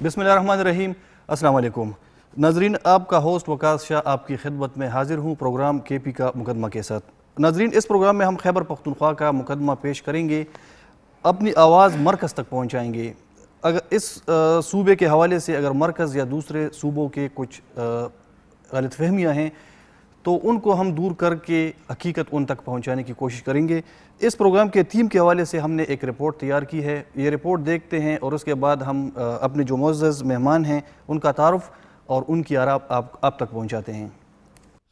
بسم اللہ الرحمن الرحیم۔ السلام علیکم ناظرین، آپ کا ہوسٹ وقاص شاہ آپ کی خدمت میں حاضر ہوں پروگرام کے پی کا مقدمہ کے ساتھ۔ ناظرین، اس پروگرام میں ہم خیبر پختونخوا کا مقدمہ پیش کریں گے، اپنی آواز مرکز تک پہنچائیں گے۔ اگر اس صوبے کے حوالے سے اگر مرکز یا دوسرے صوبوں کے کچھ غلط فہمیاں ہیں تو ان کو ہم دور کر کے حقیقت ان تک پہنچانے کی کوشش کریں گے۔ اس پروگرام کے تھیم کے حوالے سے ہم نے ایک رپورٹ تیار کی ہے، یہ رپورٹ دیکھتے ہیں اور اس کے بعد ہم اپنے جو معزز مہمان ہیں ان کا تعارف اور ان کی آراء آپ تک پہنچاتے ہیں۔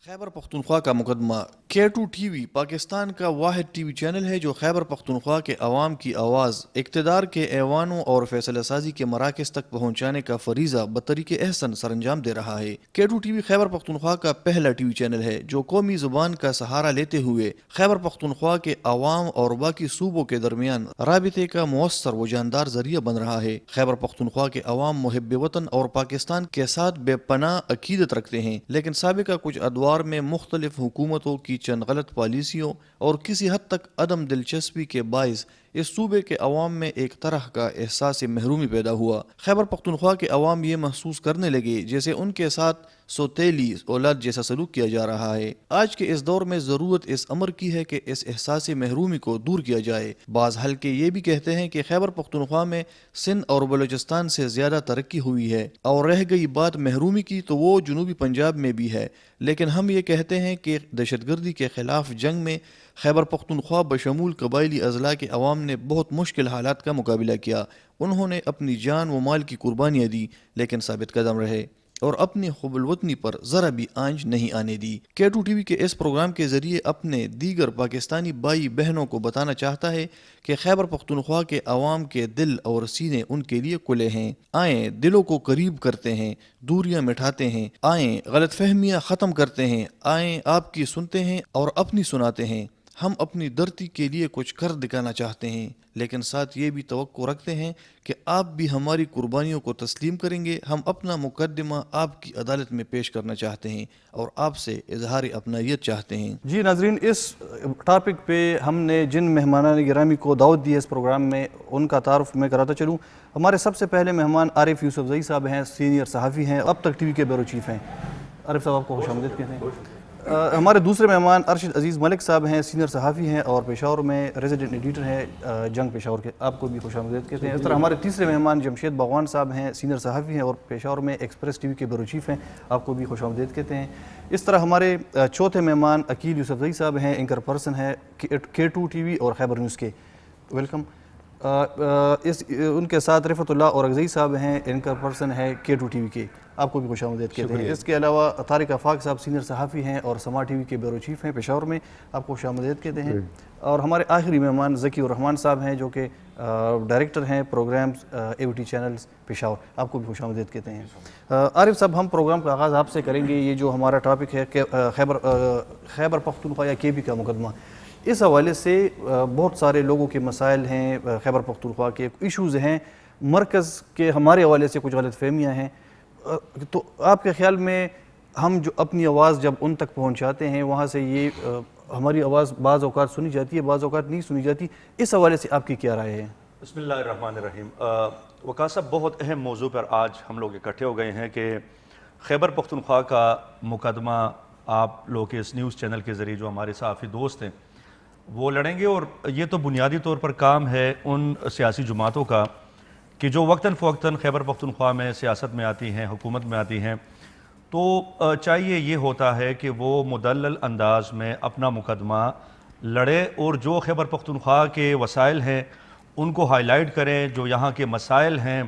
خیبر پختونخوا کا مقدمہ K2 ٹی وی پاکستان کا واحد ٹی وی چینل ہے جو خیبر پختونخوا کے عوام کی آواز اقتدار کے ایوانوں اور فیصلہ سازی کے مراکز تک پہنچانے کا فریضہ بطریق احسن سر انجام دے رہا ہے۔ K2 T V Khyber Pakhtunkhwa کا پہلا ٹی وی چینل ہے جو قومی زبان کا سہارا لیتے ہوئے خیبر پختونخوا کے عوام اور باقی صوبوں کے درمیان رابطے کا مؤثر و جاندار ذریعہ بن رہا ہے۔ خیبر پختونخوا کے عوام محب وطن اور پاکستان کے ساتھ بے پناہ عقیدت رکھتے ہیں، لیکن سابقہ کچھ ادوار میں مختلف حکومتوں کی چند غلط پالیسیوں اور کسی حد تک عدم دلچسپی کے باعث اس صوبے کے عوام میں ایک طرح کا احساس محرومی پیدا ہوا۔ خیبر پختونخوا کے عوام یہ محسوس کرنے لگے جیسے ان کے ساتھ سوتیلی اولاد جیسا سلوک کیا جا رہا ہے۔ آج کے اس دور میں ضرورت اس امر کی ہے کہ اس احساس محرومی کو دور کیا جائے۔ بعض حلقے یہ بھی کہتے ہیں کہ خیبر پختونخوا میں سندھ اور بلوچستان سے زیادہ ترقی ہوئی ہے، اور رہ گئی بات محرومی کی تو وہ جنوبی پنجاب میں بھی ہے، لیکن ہم یہ کہتے ہیں کہ دہشت گردی کے خلاف جنگ میں خیبر پختونخوا بشمول قبائلی اضلاع کے عوام نے بہت مشکل حالات کا مقابلہ کیا۔ انہوں نے اپنی جان و مال کی قربانیاں دی لیکن ثابت قدم رہے اور اپنی حب الوطنی پر ذرا بھی آنچ نہیں آنے دی۔ K2 ٹی وی کے اس پروگرام کے ذریعے اپنے دیگر پاکستانی بھائی بہنوں کو بتانا چاہتا ہے کہ خیبر پختونخوا کے عوام کے دل اور سینے ان کے لیے کھلے ہیں۔ آئیں دلوں کو قریب کرتے ہیں، دوریاں مٹھاتے ہیں، آئیں غلط فہمیاں ختم کرتے ہیں، آئیں آپ کی سنتے ہیں اور اپنی سناتے ہیں۔ ہم اپنی دھرتی کے لیے کچھ کر دکھانا چاہتے ہیں، لیکن ساتھ یہ بھی توقع رکھتے ہیں کہ آپ بھی ہماری قربانیوں کو تسلیم کریں گے۔ ہم اپنا مقدمہ آپ کی عدالت میں پیش کرنا چاہتے ہیں اور آپ سے اظہار اپنائیت چاہتے ہیں۔ جی ناظرین، اس ٹاپک پہ ہم نے جن مہمانان گرامی کو دعوت دی ہے اس پروگرام میں ان کا تعارف میں کراتا چلوں۔ ہمارے سب سے پہلے مہمان عارف یوسف زئی صاحب ہیں، سینئر صحافی ہیں، اب تک ٹی وی کے بیورو چیف ہیں۔ عارف صاحب آپ کو خوش آمدید کہتے ہیں۔ ہمارے دوسرے مہمان ارشد عزیز ملک صاحب ہیں، سینئر صحافی ہیں اور پشاور میں ریزیڈنٹ ایڈیٹر ہیں جنگ پشاور کے، آپ کو بھی خوش آمدید کہتے ہیں۔ اس طرح ہمارے تیسرے مہمان جمشید باغوان صاحب ہیں، سینئر صحافی ہیں اور پشاور میں ایکسپریس ٹی وی کے بیورو چیف ہیں، آپ کو بھی خوش آمدید کہتے ہیں۔ اس طرح ہمارے چوتھے مہمان عقیل یوسف زئی صاحب ہیں، اینکر پرسن ہیں K2 ٹی وی اور خیبر نیوز کے، ویلکم۔ ان کے ساتھ رفعت اللہ اورکزئی صاحب ہیں، اینکر پرسن ہے K2 ٹی وی کے، آپ کو بھی خوش آمدید کہتے ہیں۔ اس کے علاوہ طارق آفاق صاحب سینئر صحافی ہیں اور سما ٹی وی کے بیورو چیف ہیں پشاور میں، آپ کو خوش آمدید کہتے ہیں۔ اور ہمارے آخری مہمان ذکی الرحمان صاحب ہیں جو کہ ڈائریکٹر ہیں پروگرامز AVT چینلز پشاور، آپ کو بھی خوش آمدید کہتے ہیں۔ عارف صاحب، ہم پروگرام کا آغاز آپ سے کریں گے۔ یہ جو ہمارا ٹاپک ہے کہ خیبر پختونخوا یا KB کا مقدمہ، اس حوالے سے بہت سارے لوگوں کے مسائل ہیں، خیبر پختونخوا کے ایشوز ہیں، مرکز کے ہمارے حوالے سے کچھ غلط فہمیاں ہیں، تو آپ کے خیال میں ہم جو اپنی آواز جب ان تک پہنچاتے ہیں وہاں سے یہ ہماری آواز بعض اوقات سنی جاتی ہے، بعض اوقات نہیں سنی جاتی، اس حوالے سے آپ کی کیا رائے ہے؟ بسم اللہ الرحمن الرحیم۔ وقاص صاحب، بہت اہم موضوع پر آج ہم لوگ اکٹھے ہو گئے ہیں کہ خیبر پختونخوا کا مقدمہ آپ لوگ کے اس نیوز چینل کے ذریعے جو ہمارے صحافی دوست ہیں وہ لڑیں گے، اور یہ تو بنیادی طور پر کام ہے ان سیاسی جماعتوں کا کہ جو وقتاً فوقتاً خیبر پختونخوا میں سیاست میں آتی ہیں، حکومت میں آتی ہیں، تو چاہیے یہ ہوتا ہے کہ وہ مدلل انداز میں اپنا مقدمہ لڑے اور جو خیبر پختونخوا کے وسائل ہیں ان کو ہائی لائٹ کریں، جو یہاں کے مسائل ہیں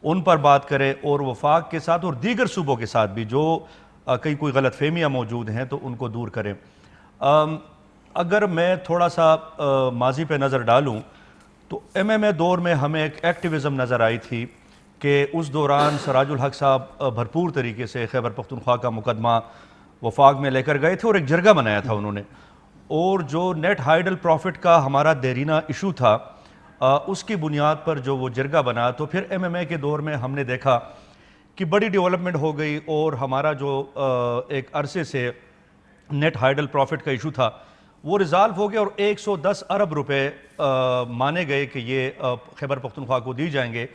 ان پر بات کریں، اور وفاق کے ساتھ اور دیگر صوبوں کے ساتھ بھی جو کئی کوئی غلط فہمیاں موجود ہیں تو ان کو دور کریں۔ اگر میں تھوڑا سا ماضی پہ نظر ڈالوں تو MMA دور میں ہمیں ایک ایکٹیویزم نظر آئی تھی کہ اس دوران سراج الحق صاحب بھرپور طریقے سے خیبر پختونخوا کا مقدمہ وفاق میں لے کر گئے تھے اور ایک جرگہ بنایا تھا انہوں نے، اور جو نیٹ ہائیڈل پروفٹ کا ہمارا دیرینہ ایشو تھا اس کی بنیاد پر جو وہ جرگہ بنا، تو پھر MMA کے دور میں ہم نے دیکھا کہ بڑی ڈیولپمنٹ ہو گئی اور ہمارا جو ایک عرصے سے نیٹ ہائیڈل پروفٹ کا ایشو تھا وہ ریزالو ہو گیا اور 110 ارب روپے مانے گئے کہ یہ خیبر پختونخوا کو دی جائیں گے،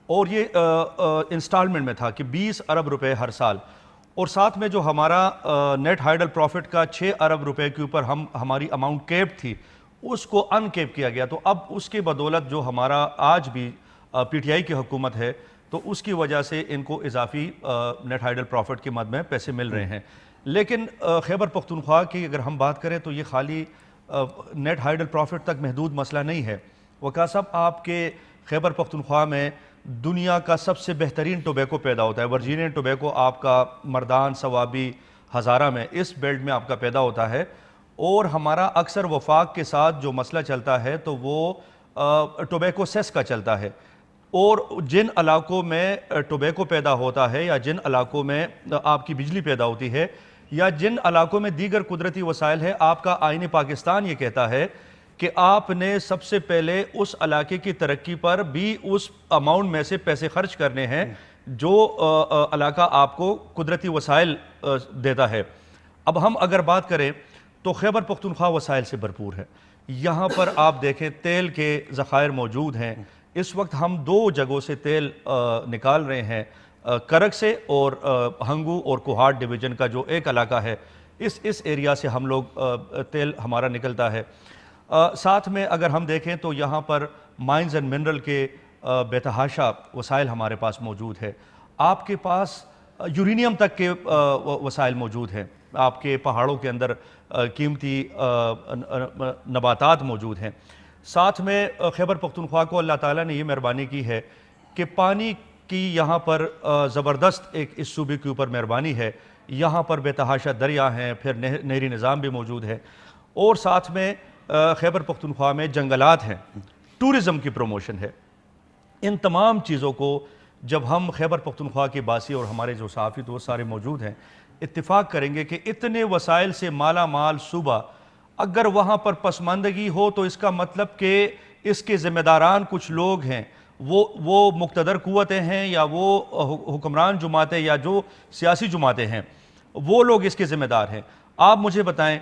اور یہ انسٹالمنٹ میں تھا کہ 20 ارب روپے ہر سال، اور ساتھ میں جو ہمارا نیٹ ہائیڈل پروفٹ کا 6 ارب روپے کے اوپر ہماری اماؤنٹ کیپ تھی اس کو ان کیپ کیا گیا. تو اب اس کے بدولت جو ہمارا آج بھی پی ٹی آئی کی حکومت ہے تو اس کی وجہ سے ان کو اضافی نیٹ ہائیڈل پروفٹ کے مد میں پیسے مل رہے ہیں. لیکن خیبر پختونخوا کی اگر ہم بات کریں تو یہ خالی نیٹ ہائیڈل پروفٹ تک محدود مسئلہ نہیں ہے. وقاص صاحب، آپ کے خیبر پختونخوا میں دنیا کا سب سے بہترین ٹوبیکو پیدا ہوتا ہے. ورجینین ٹوبیکو آپ کا مردان، ثوابی، ہزارہ میں اس بیلٹ میں آپ کا پیدا ہوتا ہے. اور ہمارا اکثر وفاق کے ساتھ جو مسئلہ چلتا ہے تو وہ ٹوبیکو سیس کا چلتا ہے. اور جن علاقوں میں ٹوبیکو پیدا ہوتا ہے یا جن علاقوں میں آپ کی بجلی پیدا ہوتی ہے یا جن علاقوں میں دیگر قدرتی وسائل ہے، آپ کا آئین پاکستان یہ کہتا ہے کہ آپ نے سب سے پہلے اس علاقے کی ترقی پر بھی اس اماؤنٹ میں سے پیسے خرچ کرنے ہیں جو علاقہ آپ کو قدرتی وسائل دیتا ہے. اب ہم اگر بات کریں تو خیبر پختونخوا وسائل سے بھرپور ہے. یہاں پر آپ دیکھیں تیل کے ذخائر موجود ہیں. اس وقت ہم 2 جگہوں سے تیل نکال رہے ہیں، کرک سے اور ہنگو اور کوہاٹ ڈویژن کا جو ایک علاقہ ہے اس ایریا سے ہم لوگ تیل ہمارا نکلتا ہے. ساتھ میں اگر ہم دیکھیں تو یہاں پر مائنز اینڈ منرل کے بے تحاشا وسائل ہمارے پاس موجود ہے. آپ کے پاس یورینیم تک کے وسائل موجود ہیں. آپ کے پہاڑوں کے اندر قیمتی نباتات موجود ہیں. ساتھ میں خیبر پختونخوا کو اللہ تعالیٰ نے یہ مہربانی کی ہے کہ پانی کی یہاں پر زبردست ایک اس صوبے کے اوپر مہربانی ہے. یہاں پر بے تحاشا دریا ہیں، پھر نہری نظام بھی موجود ہے، اور ساتھ میں خیبر پختونخوا میں جنگلات ہیں، ٹورزم کی پروموشن ہے. ان تمام چیزوں کو جب ہم خیبر پختونخوا کے باسی اور ہمارے جو صحافی دوست سارے موجود ہیں اتفاق کریں گے کہ اتنے وسائل سے مالا مال صوبہ اگر وہاں پر پسماندگی ہو تو اس کا مطلب کہ اس کے ذمہ داران کچھ لوگ ہیں، وہ مقتدر قوتیں ہیں یا وہ حکمران جماعتیں یا جو سیاسی جماعتیں ہیں، وہ لوگ اس کے ذمہ دار ہیں. آپ مجھے بتائیں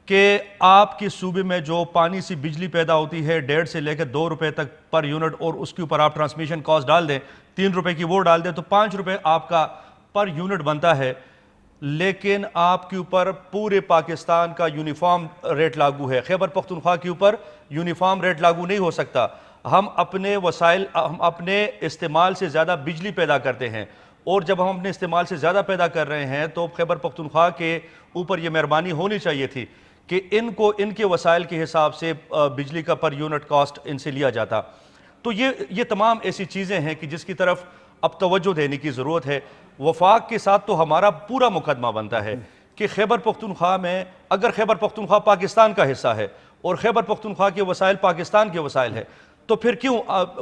کہ آپ کے صوبے میں جو پانی سے بجلی پیدا ہوتی ہے 1.5 سے لے کے 2 روپے تک پر یونٹ، اور اس کے اوپر آپ ٹرانسمیشن کاسٹ ڈال دیں 3 روپے کی وہ ڈال دیں تو 5 روپے آپ کا پر یونٹ بنتا ہے. لیکن آپ کے اوپر پورے پاکستان کا یونیفارم ریٹ لاگو ہے. خیبر پختونخوا کے اوپر یونیفارم ریٹ لاگو نہیں ہو سکتا. ہم اپنے وسائل، ہم اپنے استعمال سے زیادہ بجلی پیدا کرتے ہیں، اور جب ہم اپنے استعمال سے زیادہ پیدا کر رہے ہیں تو خیبر پختونخوا کے اوپر یہ مہربانی ہونی چاہیے تھی کہ ان کے وسائل کے حساب سے بجلی کا پر یونٹ کاسٹ ان سے لیا جاتا. تو یہ تمام ایسی چیزیں ہیں کہ جس کی طرف اب توجہ دینے کی ضرورت ہے. وفاق کے ساتھ تو ہمارا پورا مقدمہ بنتا ہے کہ خیبر پختونخوا میں اگر خیبر پختونخوا پاکستان کا حصہ ہے اور خیبر پختونخوا کے وسائل پاکستان کے وسائل ہے تو پھر کیوں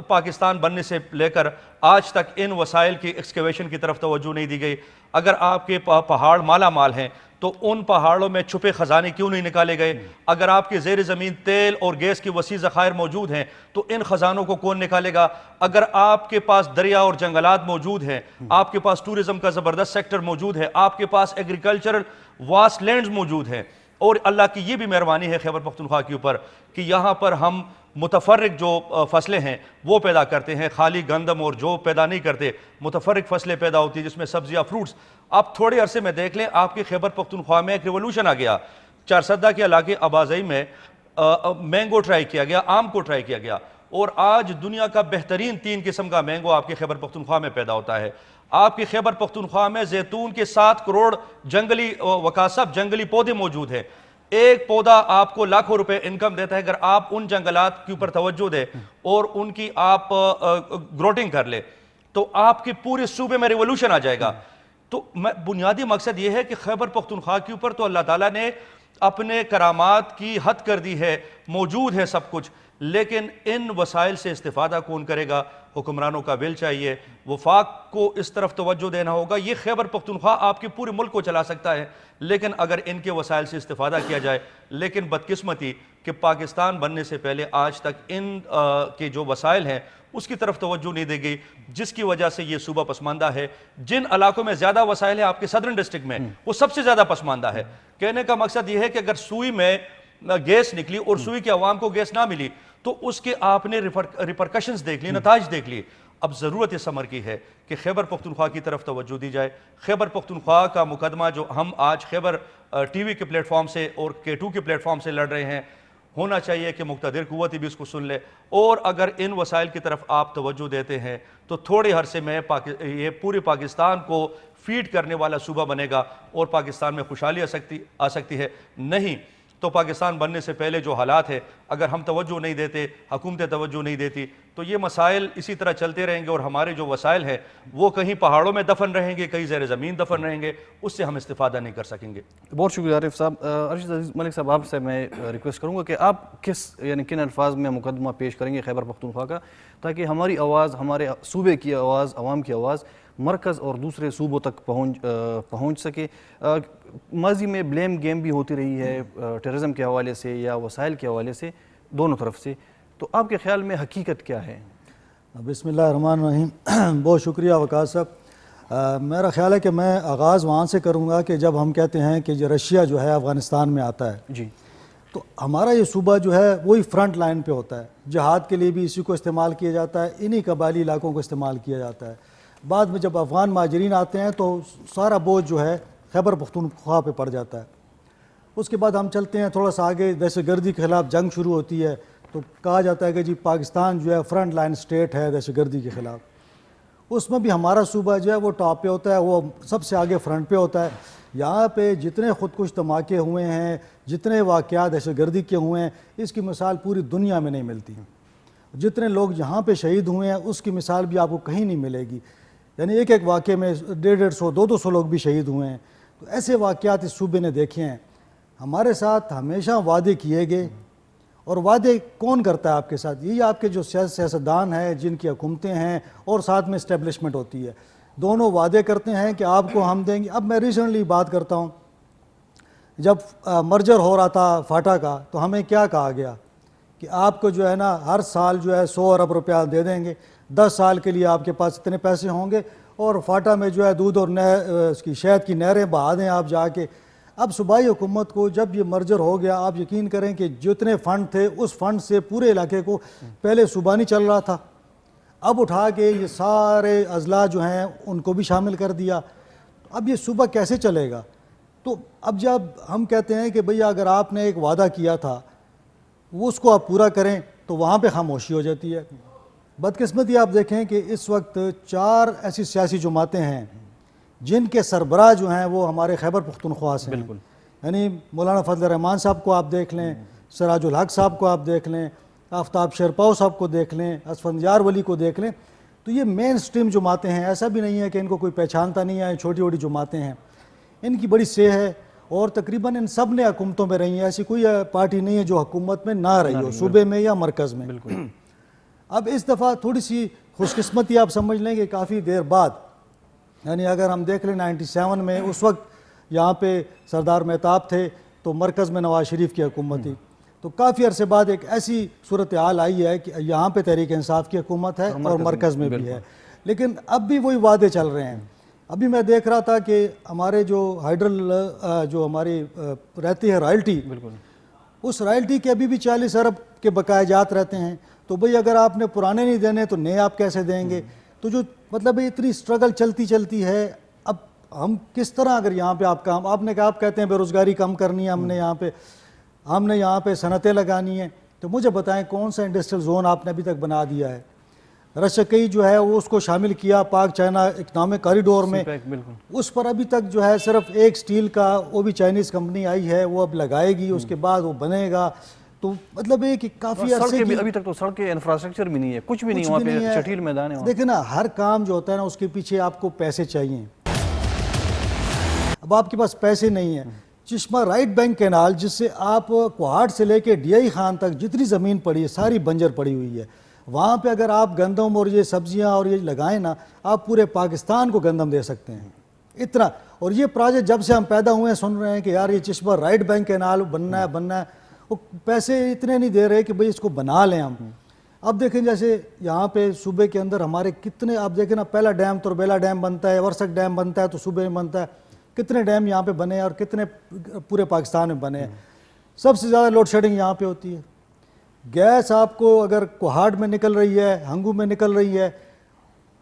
پاکستان بننے سے لے کر آج تک ان وسائل کی ایکسکیویشن کی طرف توجہ نہیں دی گئی؟ اگر آپ کے پہاڑ مالا مال ہیں تو ان پہاڑوں میں چھپے خزانے کیوں نہیں نکالے گئے؟ اگر آپ کے زیر زمین تیل اور گیس کی وسیع ذخائر موجود ہیں تو ان خزانوں کو کون نکالے گا؟ اگر آپ کے پاس دریا اور جنگلات موجود ہیں، آپ کے پاس ٹورزم کا زبردست سیکٹر موجود ہے، آپ کے پاس ایگریکلچرل واسٹ لینڈز موجود ہیں، اور اللہ کی یہ بھی مہربانی ہے خیبر پختونخوا کے اوپر کہ یہاں پر ہم متفرق جو فصلیں ہیں وہ پیدا کرتے ہیں، خالی گندم اور جو پیدا نہیں کرتے، متفرق فصلیں پیدا ہوتی ہیں جس میں سبزیاں، فروٹس. آپ تھوڑے عرصے میں دیکھ لیں آپ کے خیبر پختونخوا میں ایک ریولوشن آ گیا. چارسدہ کے علاقے ابازئی میں مینگو ٹرائی کیا گیا، آم کو ٹرائی کیا گیا، اور آج دنیا کا بہترین 3 قسم کا مینگو آپ کے خیبر پختونخوا میں پیدا ہوتا ہے. آپ کے خیبر پختونخوا میں زیتون کے 7 کروڑ جنگلی وقاصب جنگلی پودے موجود ہیں. ایک پودا آپ کو لاکھوں روپے انکم دیتا ہے. اگر آپ ان جنگلات کے اوپر توجہ دیں اور ان کی آپ گروٹنگ کر لیں تو آپ کے پورے صوبے میں ریولوشن آ جائے گا. تو بنیادی مقصد یہ ہے کہ خیبر پختونخوا کے اوپر تو اللہ تعالیٰ نے اپنے کرامات کی حد کر دی ہے، موجود ہے سب کچھ، لیکن ان وسائل سے استفادہ کون کرے گا؟ حکمرانوں کا ول چاہیے. وفاق کو اس طرف توجہ دینا ہوگا. یہ خیبر پختونخوا آپ کے پورے ملک کو چلا سکتا ہے لیکن اگر ان کے وسائل سے استفادہ کیا جائے. لیکن بدقسمتی کہ پاکستان بننے سے پہلے آج تک ان کے جو وسائل ہیں اس کی طرف توجہ نہیں دی گئی، جس کی وجہ سے یہ صوبہ پسماندہ ہے. جن علاقوں میں زیادہ وسائل ہیں آپ کے صدرن ڈسٹرکٹ میں وہ سب سے زیادہ پسماندہ ہے. کہنے کا مقصد یہ ہے کہ اگر سوئی میں گیس نکلی اور سوئی کے عوام کو گیس نہ ملی تو اس کے آپ نے ریپرکشنز دیکھ لی، نتائج دیکھ لی. اب ضرورت اس امر کی ہے کہ خیبر پختونخوا کی طرف توجہ دی جائے. خیبر پختونخوا کا مقدمہ جو ہم آج خیبر ٹی وی کے پلیٹ فارم سے اور K2 کے پلیٹ فارم سے لڑ رہے ہیں, ہونا چاہیے کہ مقتدر قوت بھی اس کو سن لے, اور اگر ان وسائل کی طرف آپ توجہ دیتے ہیں تو تھوڑے عرصے میں یہ پورے پاکستان کو فیڈ کرنے والا صوبہ بنے گا اور پاکستان میں خوشحالی آ سکتی ہے. نہیں تو پاکستان بننے سے پہلے جو حالات ہے, اگر ہم توجہ نہیں دیتے, حکومتیں توجہ نہیں دیتی, تو یہ مسائل اسی طرح چلتے رہیں گے اور ہمارے جو وسائل ہیں وہ کہیں پہاڑوں میں دفن رہیں گے, کہیں زیر زمین دفن رہیں گے, اس سے ہم استفادہ نہیں کر سکیں گے. بہت شکریہ عارف صاحب. ارشد عزیز ملک صاحب, آپ سے میں ریکویسٹ کروں گا کہ آپ کن الفاظ میں مقدمہ پیش کریں گے خیبر پختونخوا کا, تاکہ ہماری آواز, ہمارے صوبے کی آواز, عوام کی آواز مرکز اور دوسرے صوبوں تک پہنچ سکے. ماضی میں بلیم گیم بھی ہوتی رہی ہے ٹیررزم کے حوالے سے یا وسائل کے حوالے سے, دونوں طرف سے, تو آپ کے خیال میں حقیقت کیا ہے؟ بسم اللہ الرحمن الرحیم. بہت شکریہ وقاص صاحب. میرا خیال ہے کہ میں آغاز وہاں سے کروں گا کہ جب ہم کہتے ہیں کہ رشیا جو ہے افغانستان میں آتا ہے, جی, تو ہمارا یہ صوبہ جو ہے وہی فرنٹ لائن پہ ہوتا ہے. جہاد کے لیے بھی اسی کو استعمال کیا جاتا ہے, انہی قبائلی علاقوں کو استعمال کیا جاتا ہے. بعد میں جب افغان مہاجرین آتے ہیں تو سارا بوجھ جو ہے خیبر پختونخوا پہ پڑ جاتا ہے. اس کے بعد ہم چلتے ہیں تھوڑا سا آگے, دہشت گردی کے خلاف جنگ شروع ہوتی ہے تو کہا جاتا ہے کہ جی پاکستان جو ہے فرنٹ لائن سٹیٹ ہے دہشت گردی کے خلاف. اس میں بھی ہمارا صوبہ جو ہے وہ ٹاپ پہ ہوتا ہے, وہ سب سے آگے فرنٹ پہ ہوتا ہے. یہاں پہ جتنے خودکش دھماکے ہوئے ہیں, جتنے واقعات دہشت گردی کے ہوئے ہیں, اس کی مثال پوری دنیا میں نہیں ملتی. جتنے لوگ یہاں پہ شہید ہوئے ہیں اس کی مثال بھی آپ کو کہیں نہیں ملے گی. یعنی ایک ایک واقعے میں 150 200 لوگ بھی شہید ہوئے ہیں. تو ایسے واقعات اس صوبے نے دیکھے ہیں. ہمارے ساتھ ہمیشہ وعدے کیے گئے, اور وعدے کون کرتا ہے آپ کے ساتھ؟ یہی آپ کے جو سیاستدان ہیں, جن کی حکومتیں ہیں, اور ساتھ میں اسٹیبلشمنٹ ہوتی ہے. دونوں وعدے کرتے ہیں کہ آپ کو ہم دیں گے. اب میں ریسنٹلی بات کرتا ہوں, جب مرجر ہو رہا تھا فاٹا کا, تو ہمیں کیا کہا گیا کہ آپ کو جو ہے نا ہر سال جو ہے 100 ارب روپیہ دے دیں گے, 10 سال کے لیے آپ کے پاس اتنے پیسے ہوں گے, اور فاٹا میں جو ہے دودھ اور اس کی شہد کی نہریں بہا دیں آپ جا کے. اب صوبائی حکومت کو جب یہ مرجر ہو گیا, آپ یقین کریں کہ جتنے فنڈ تھے اس فنڈ سے پورے علاقے کو, پہلے صوبہ نہیں چل رہا تھا, اب اٹھا کے یہ سارے اضلاع جو ہیں ان کو بھی شامل کر دیا. اب یہ صوبہ کیسے چلے گا؟ تو اب جب ہم کہتے ہیں کہ بھئی اگر آپ نے ایک وعدہ کیا تھا وہ اس کو آپ پورا کریں, تو وہاں پہ خاموشی ہو جاتی ہے. بدقسمتی آپ دیکھیں کہ اس وقت 4 ایسی سیاسی جماعتیں ہیں جن کے سربراہ جو ہیں وہ ہمارے خیبر پختونخوا سے ہیں. یعنی مولانا فضل الرحمان صاحب کو آپ دیکھ لیں, سراج الحق صاحب کو آپ دیکھ لیں, آفتاب شیرپاؤ صاحب کو دیکھ لیں, اسفندیار ولی کو دیکھ لیں. تو یہ مین سٹریم جماعتیں ہیں. ایسا بھی نہیں ہے کہ ان کو کوئی پہچانتا نہیں ہے, چھوٹی چھوٹی جماعتیں ہیں. ان کی بڑی سہ ہے, اور تقریباً ان سب نے حکومتوں میں رہی ہیں. ایسی کوئی پارٹی نہیں ہے جو حکومت میں نہ رہی ہو, صوبے میں یا مرکز میں. اب اس دفعہ تھوڑی سی خوش قسمتی آپ سمجھ لیں کہ کافی دیر بعد, یعنی اگر ہم دیکھ لیں 97 میں اس وقت یہاں پہ سردار مہتاب تھے تو مرکز میں نواز شریف کی حکومت تھی, تو کافی عرصے بعد ایک ایسی صورتحال آئی ہے کہ یہاں پہ تحریک انصاف کی حکومت ہے اور مرکز میں بھی ہے. لیکن اب بھی وہی وعدے چل رہے ہیں. ابھی میں دیکھ رہا تھا کہ ہمارے جو ہائیڈرل جو ہماری رہتی ہے رائلٹی, اس رائلٹی کے ابھی بھی 40 ارب کے بقایا جات رہتے ہیں. تو بھئی اگر آپ نے پرانے نہیں دینے تو نئے آپ کیسے دیں گے؟ تو جو مطلب اتنی سٹرگل چلتی ہے, اب ہم کس طرح اگر یہاں پہ آپ نے کہا, آپ کہتے ہیں بے روزگاری کم کرنی ہے, ہم نے یہاں پہ صنعتیں لگانی ہیں, تو مجھے بتائیں کون سا انڈسٹریل زون آپ نے ابھی تک بنا دیا ہے؟ رشکئی جو ہے وہ اس کو شامل کیا پاک چائنا اکنامک کاریڈور میں, اس پر ابھی تک جو ہے صرف ایک سٹیل کا, وہ بھی چائنیز کمپنی آئی ہے, وہ اب لگائے گی, اس کے بعد وہ بنے گا. تو مطلب ہے کہ کافی عرصے کی ابھی تک تو سڑکیں انفراسٹرکچر بھی نہیں ہے, کچھ بھی نہیں, وہاں پہ چٹیل میدان ہے. دیکھیں نا, ہر کام جو ہوتا ہے نا اس کے پیچھے آپ کو پیسے چاہیے. اب آپ کے پاس پیسے نہیں ہیں. چشمہ رائٹ بینک کینال, جس سے آپ کوہاٹ سے لے کے ڈی آئی خان تک جتنی زمین پڑی ہے ساری بنجر پڑی ہوئی ہے. وہاں پہ اگر آپ گندم اور یہ سبزیاں اور یہ لگائیں نا, آپ پورے پاکستان کو گندم دے سکتے ہیں اتنا. اور یہ پروجیکٹ جب سے ہم پیدا ہوئے ہیں سن رہے ہیں کہ یار یہ چشمہ رائٹ بینک کینال بننا ہے, وہ پیسے اتنے نہیں دے رہے کہ بھئی اس کو بنا لیں ہم. اب دیکھیں جیسے یہاں پہ صوبے کے اندر ہمارے کتنے, آپ دیکھیں نا, پہلا ڈیم تربیلا ڈیم بنتا ہے, ورسک ڈیم بنتا ہے, تو صوبے میں بنتا ہے. کتنے ڈیم یہاں پہ بنے ہیں اور کتنے پورے پاکستان میں بنے ہیں. سب سے زیادہ لوڈ شیڈنگ یہاں پہ ہوتی ہے. گیس آپ کو اگر کوہاٹ میں نکل رہی ہے, ہنگو میں نکل رہی ہے,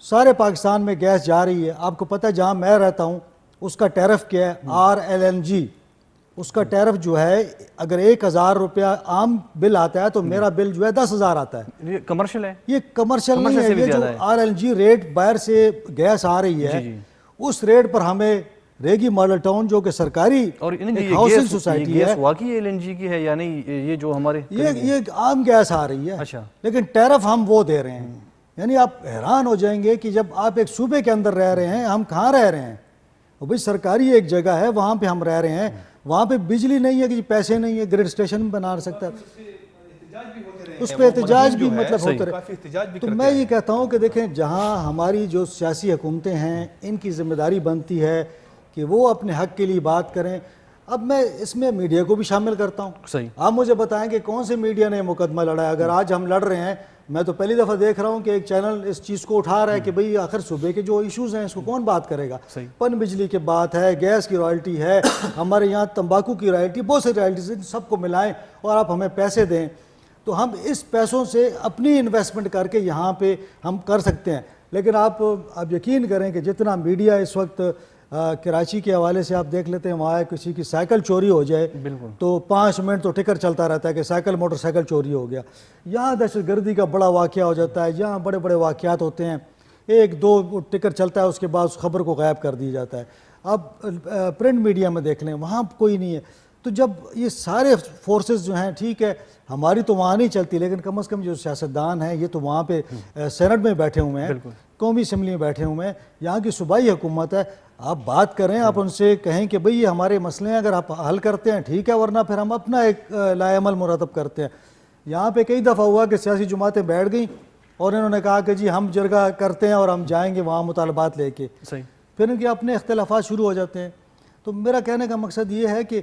سارے پاکستان میں گیس جا رہی ہے. آپ کو پتہ ہے جہاں میں رہتا ہوں اس کا ٹیرف کیا ہے, RLNG. اس کا ٹیرف جو ہے اگر 1000 روپیہ عام بل آتا ہے تو میرا بل جو ہے 10,000 آتا ہے. یہ کمرشل ہے, یہ کمرشل نہیں ہے, یہ جو RLNG ریٹ باہر سے گیس آ رہی ہے اس ریٹ پر ہمیں ریگی ماڈل ٹاؤن جو کہ سرکاری ایک ہاؤسنگ سوسائٹی ہے, واقعی LNG کی ہے یا نہیں, یہ جو ہمارے یہ عام گیس آ رہی ہے. اچھا, لیکن ٹیرف ہم وہ دے رہے ہیں. یعنی آپ حیران ہو جائیں گے کہ جب آپ ایک صوبے کے اندر رہ رہے ہیں, ہم کہاں رہ رہے ہیں, وہ بھائی سرکاری ایک جگہ ہے وہاں پہ ہم رہ رہے ہیں, وہاں پہ بجلی نہیں ہے کہ پیسے نہیں ہے, گریڈ اسٹیشن بنا سکتا ہے, اس پہ احتجاج بھی مطلب ہوتا رہے. تو میں یہ کہتا ہوں کہ دیکھیں جہاں ہماری جو سیاسی حکومتیں ہیں ان کی ذمہ داری بنتی ہے کہ وہ اپنے حق کے لیے بات کریں. اب میں اس میں میڈیا کو بھی شامل کرتا ہوں. صحیح, آپ مجھے بتائیں کہ کون سے میڈیا نے مقدمہ لڑا ہے. اگر آج ہم لڑ رہے ہیں, میں تو پہلی دفعہ دیکھ رہا ہوں کہ ایک چینل اس چیز کو اٹھا رہا ہے کہ بھئی آخر صوبے کے جو ایشوز ہیں اس کو کون بات کرے گا. پن بجلی کی بات ہے, گیس کی رائلٹی ہے, ہمارے یہاں تمباکو کی رائلٹی, بہت سی رائلٹیز ہیں, سب کو ملائیں اور آپ ہمیں پیسے دیں تو ہم اس پیسوں سے اپنی انویسٹمنٹ کر کے یہاں پہ ہم کر سکتے ہیں. لیکن آپ یقین کریں کہ جتنا میڈیا اس وقت کراچی کے حوالے سے آپ دیکھ لیتے ہیں, وہاں کسی کی سائیکل چوری ہو جائے تو 5 منٹ تو ٹکر چلتا رہتا ہے کہ سائیکل موٹر سائیکل چوری ہو گیا. یہاں دہشت گردی کا بڑا واقعہ ہو جاتا ہے, یہاں بڑے بڑے واقعات ہوتے ہیں, 1-2 ٹکر چلتا ہے اس کے بعد اس خبر کو غائب کر دیا جاتا ہے. اب پرنٹ میڈیا میں دیکھ لیں وہاں کوئی نہیں ہے. تو جب یہ سارے فورسز جو ہیں, ٹھیک ہے ہماری تو وہاں نہیں چلتی, لیکن کم از کم جو سیاستدان ہیں یہ تو وہاں پہ سینٹ میں بیٹھے ہوئے ہیں, قومی اسمبلی میں بیٹھے ہوئے ہیں, یہاں کی صوبائی حکومت ہے. آپ بات کریں, آپ ان سے کہیں کہ بھئی یہ ہمارے مسئلے ہیں, اگر آپ حل کرتے ہیں ٹھیک ہے, ورنہ پھر ہم اپنا ایک لائے عمل مرتب کرتے ہیں. یہاں پہ کئی دفعہ ہوا کہ سیاسی جماعتیں بیٹھ گئیں اور انہوں نے کہا کہ جی ہم جرگہ کرتے ہیں اور ہم جائیں گے وہاں مطالبات لے کے, پھر ان کے اپنے اختلافات شروع ہو جاتے ہیں. تو میرا کہنے کا مقصد یہ ہے کہ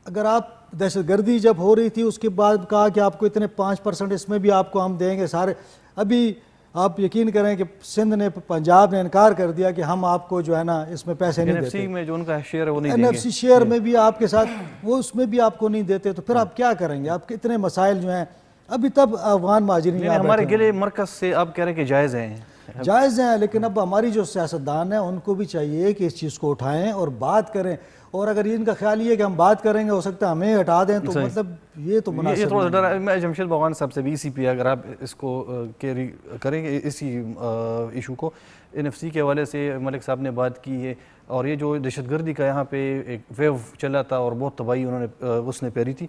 اگر آپ دہشت گردی جب ہو رہی تھی اس کے بعد کہا کہ آپ کو اتنے 5% اس میں بھی آپ کو ہم دیں گے سارے, ابھی آپ یقین کریں کہ سندھ نے, پنجاب نے انکار کر دیا کہ ہم آپ کو جو ہے نا اس میں پیسے نہیں دیتے. NFC میں جو ان کا شیئر ہے وہ نہیں دیں گے, NFC شیئر میں بھی آپ کے ساتھ وہ اس میں بھی آپ کو نہیں دیتے, تو پھر آپ کیا کریں گے. آپ کے اتنے مسائل جو ہیں ابھی تب افغان مہاجرین ہمارے گلے مرکز سے آپ کہہ رہے ہیں کہ جائز ہیں, جائز ہیں, لیکن اب ہماری جو سیاستدان ہیں ان کو بھی چاہیے کہ اس چیز کو اٹھائیں اور بات کریں. اور اگر ان کا خیال یہ ہے کہ ہم بات کریں گے ہو سکتا ہے ہمیں ہٹا دیں, تو مطلب یہ تو مناسب یہ تھوڑا ڈر. میں جمشید بغوان صاحب سے بھی اسی پہ اگر آپ اس کو کیری کریں گے اسی ایشو کو, NFC کے حوالے سے ملک صاحب نے بات کی ہے, اور یہ جو دہشت گردی کا یہاں پہ ایک ویو چلا تھا اور بہت تباہی انہوں نے اس نے پیری تھی,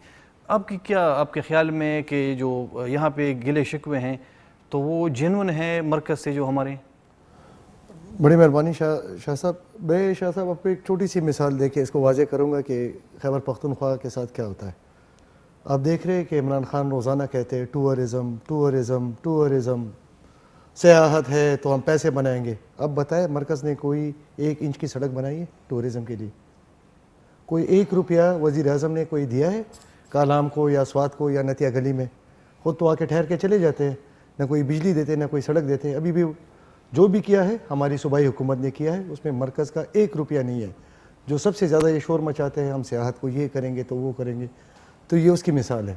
آپ کی کیا آپ کے خیال میں کہ جو یہاں پہ گلے شکوے ہیں تو وہ جینون ہیں مرکز سے جو ہمارے؟ بڑی مہربانی شاہ صاحب. میں شاہ صاحب آپ کو ایک چھوٹی سی مثال دے کے اس کو واضح کروں گا کہ خیبر پختونخوا کے ساتھ کیا ہوتا ہے. آپ دیکھ رہے ہیں کہ عمران خان روزانہ کہتے ہیں ٹورزم ٹورزم ٹورزم, سیاحت ہے تو ہم پیسے بنائیں گے. اب بتائیں مرکز نے کوئی 1 انچ کی سڑک بنائی ہے ٹورزم کے لیے؟ کوئی 1 روپیہ وزیر اعظم نے کوئی دیا ہے کالام کو یا سوات کو یا نتیا گلی میں؟ خود تو آ کے ٹھہر کے چلے جاتے ہیں, نہ کوئی بجلی دیتے نہ کوئی سڑک دیتے. ابھی بھی جو بھی کیا ہے ہماری صوبائی حکومت نے کیا ہے, اس میں مرکز کا 1 روپیہ نہیں ہے. جو سب سے زیادہ یہ شور مچاتے ہیں ہم سیاحت کو یہ کریں گے تو وہ کریں گے, تو یہ اس کی مثال ہے.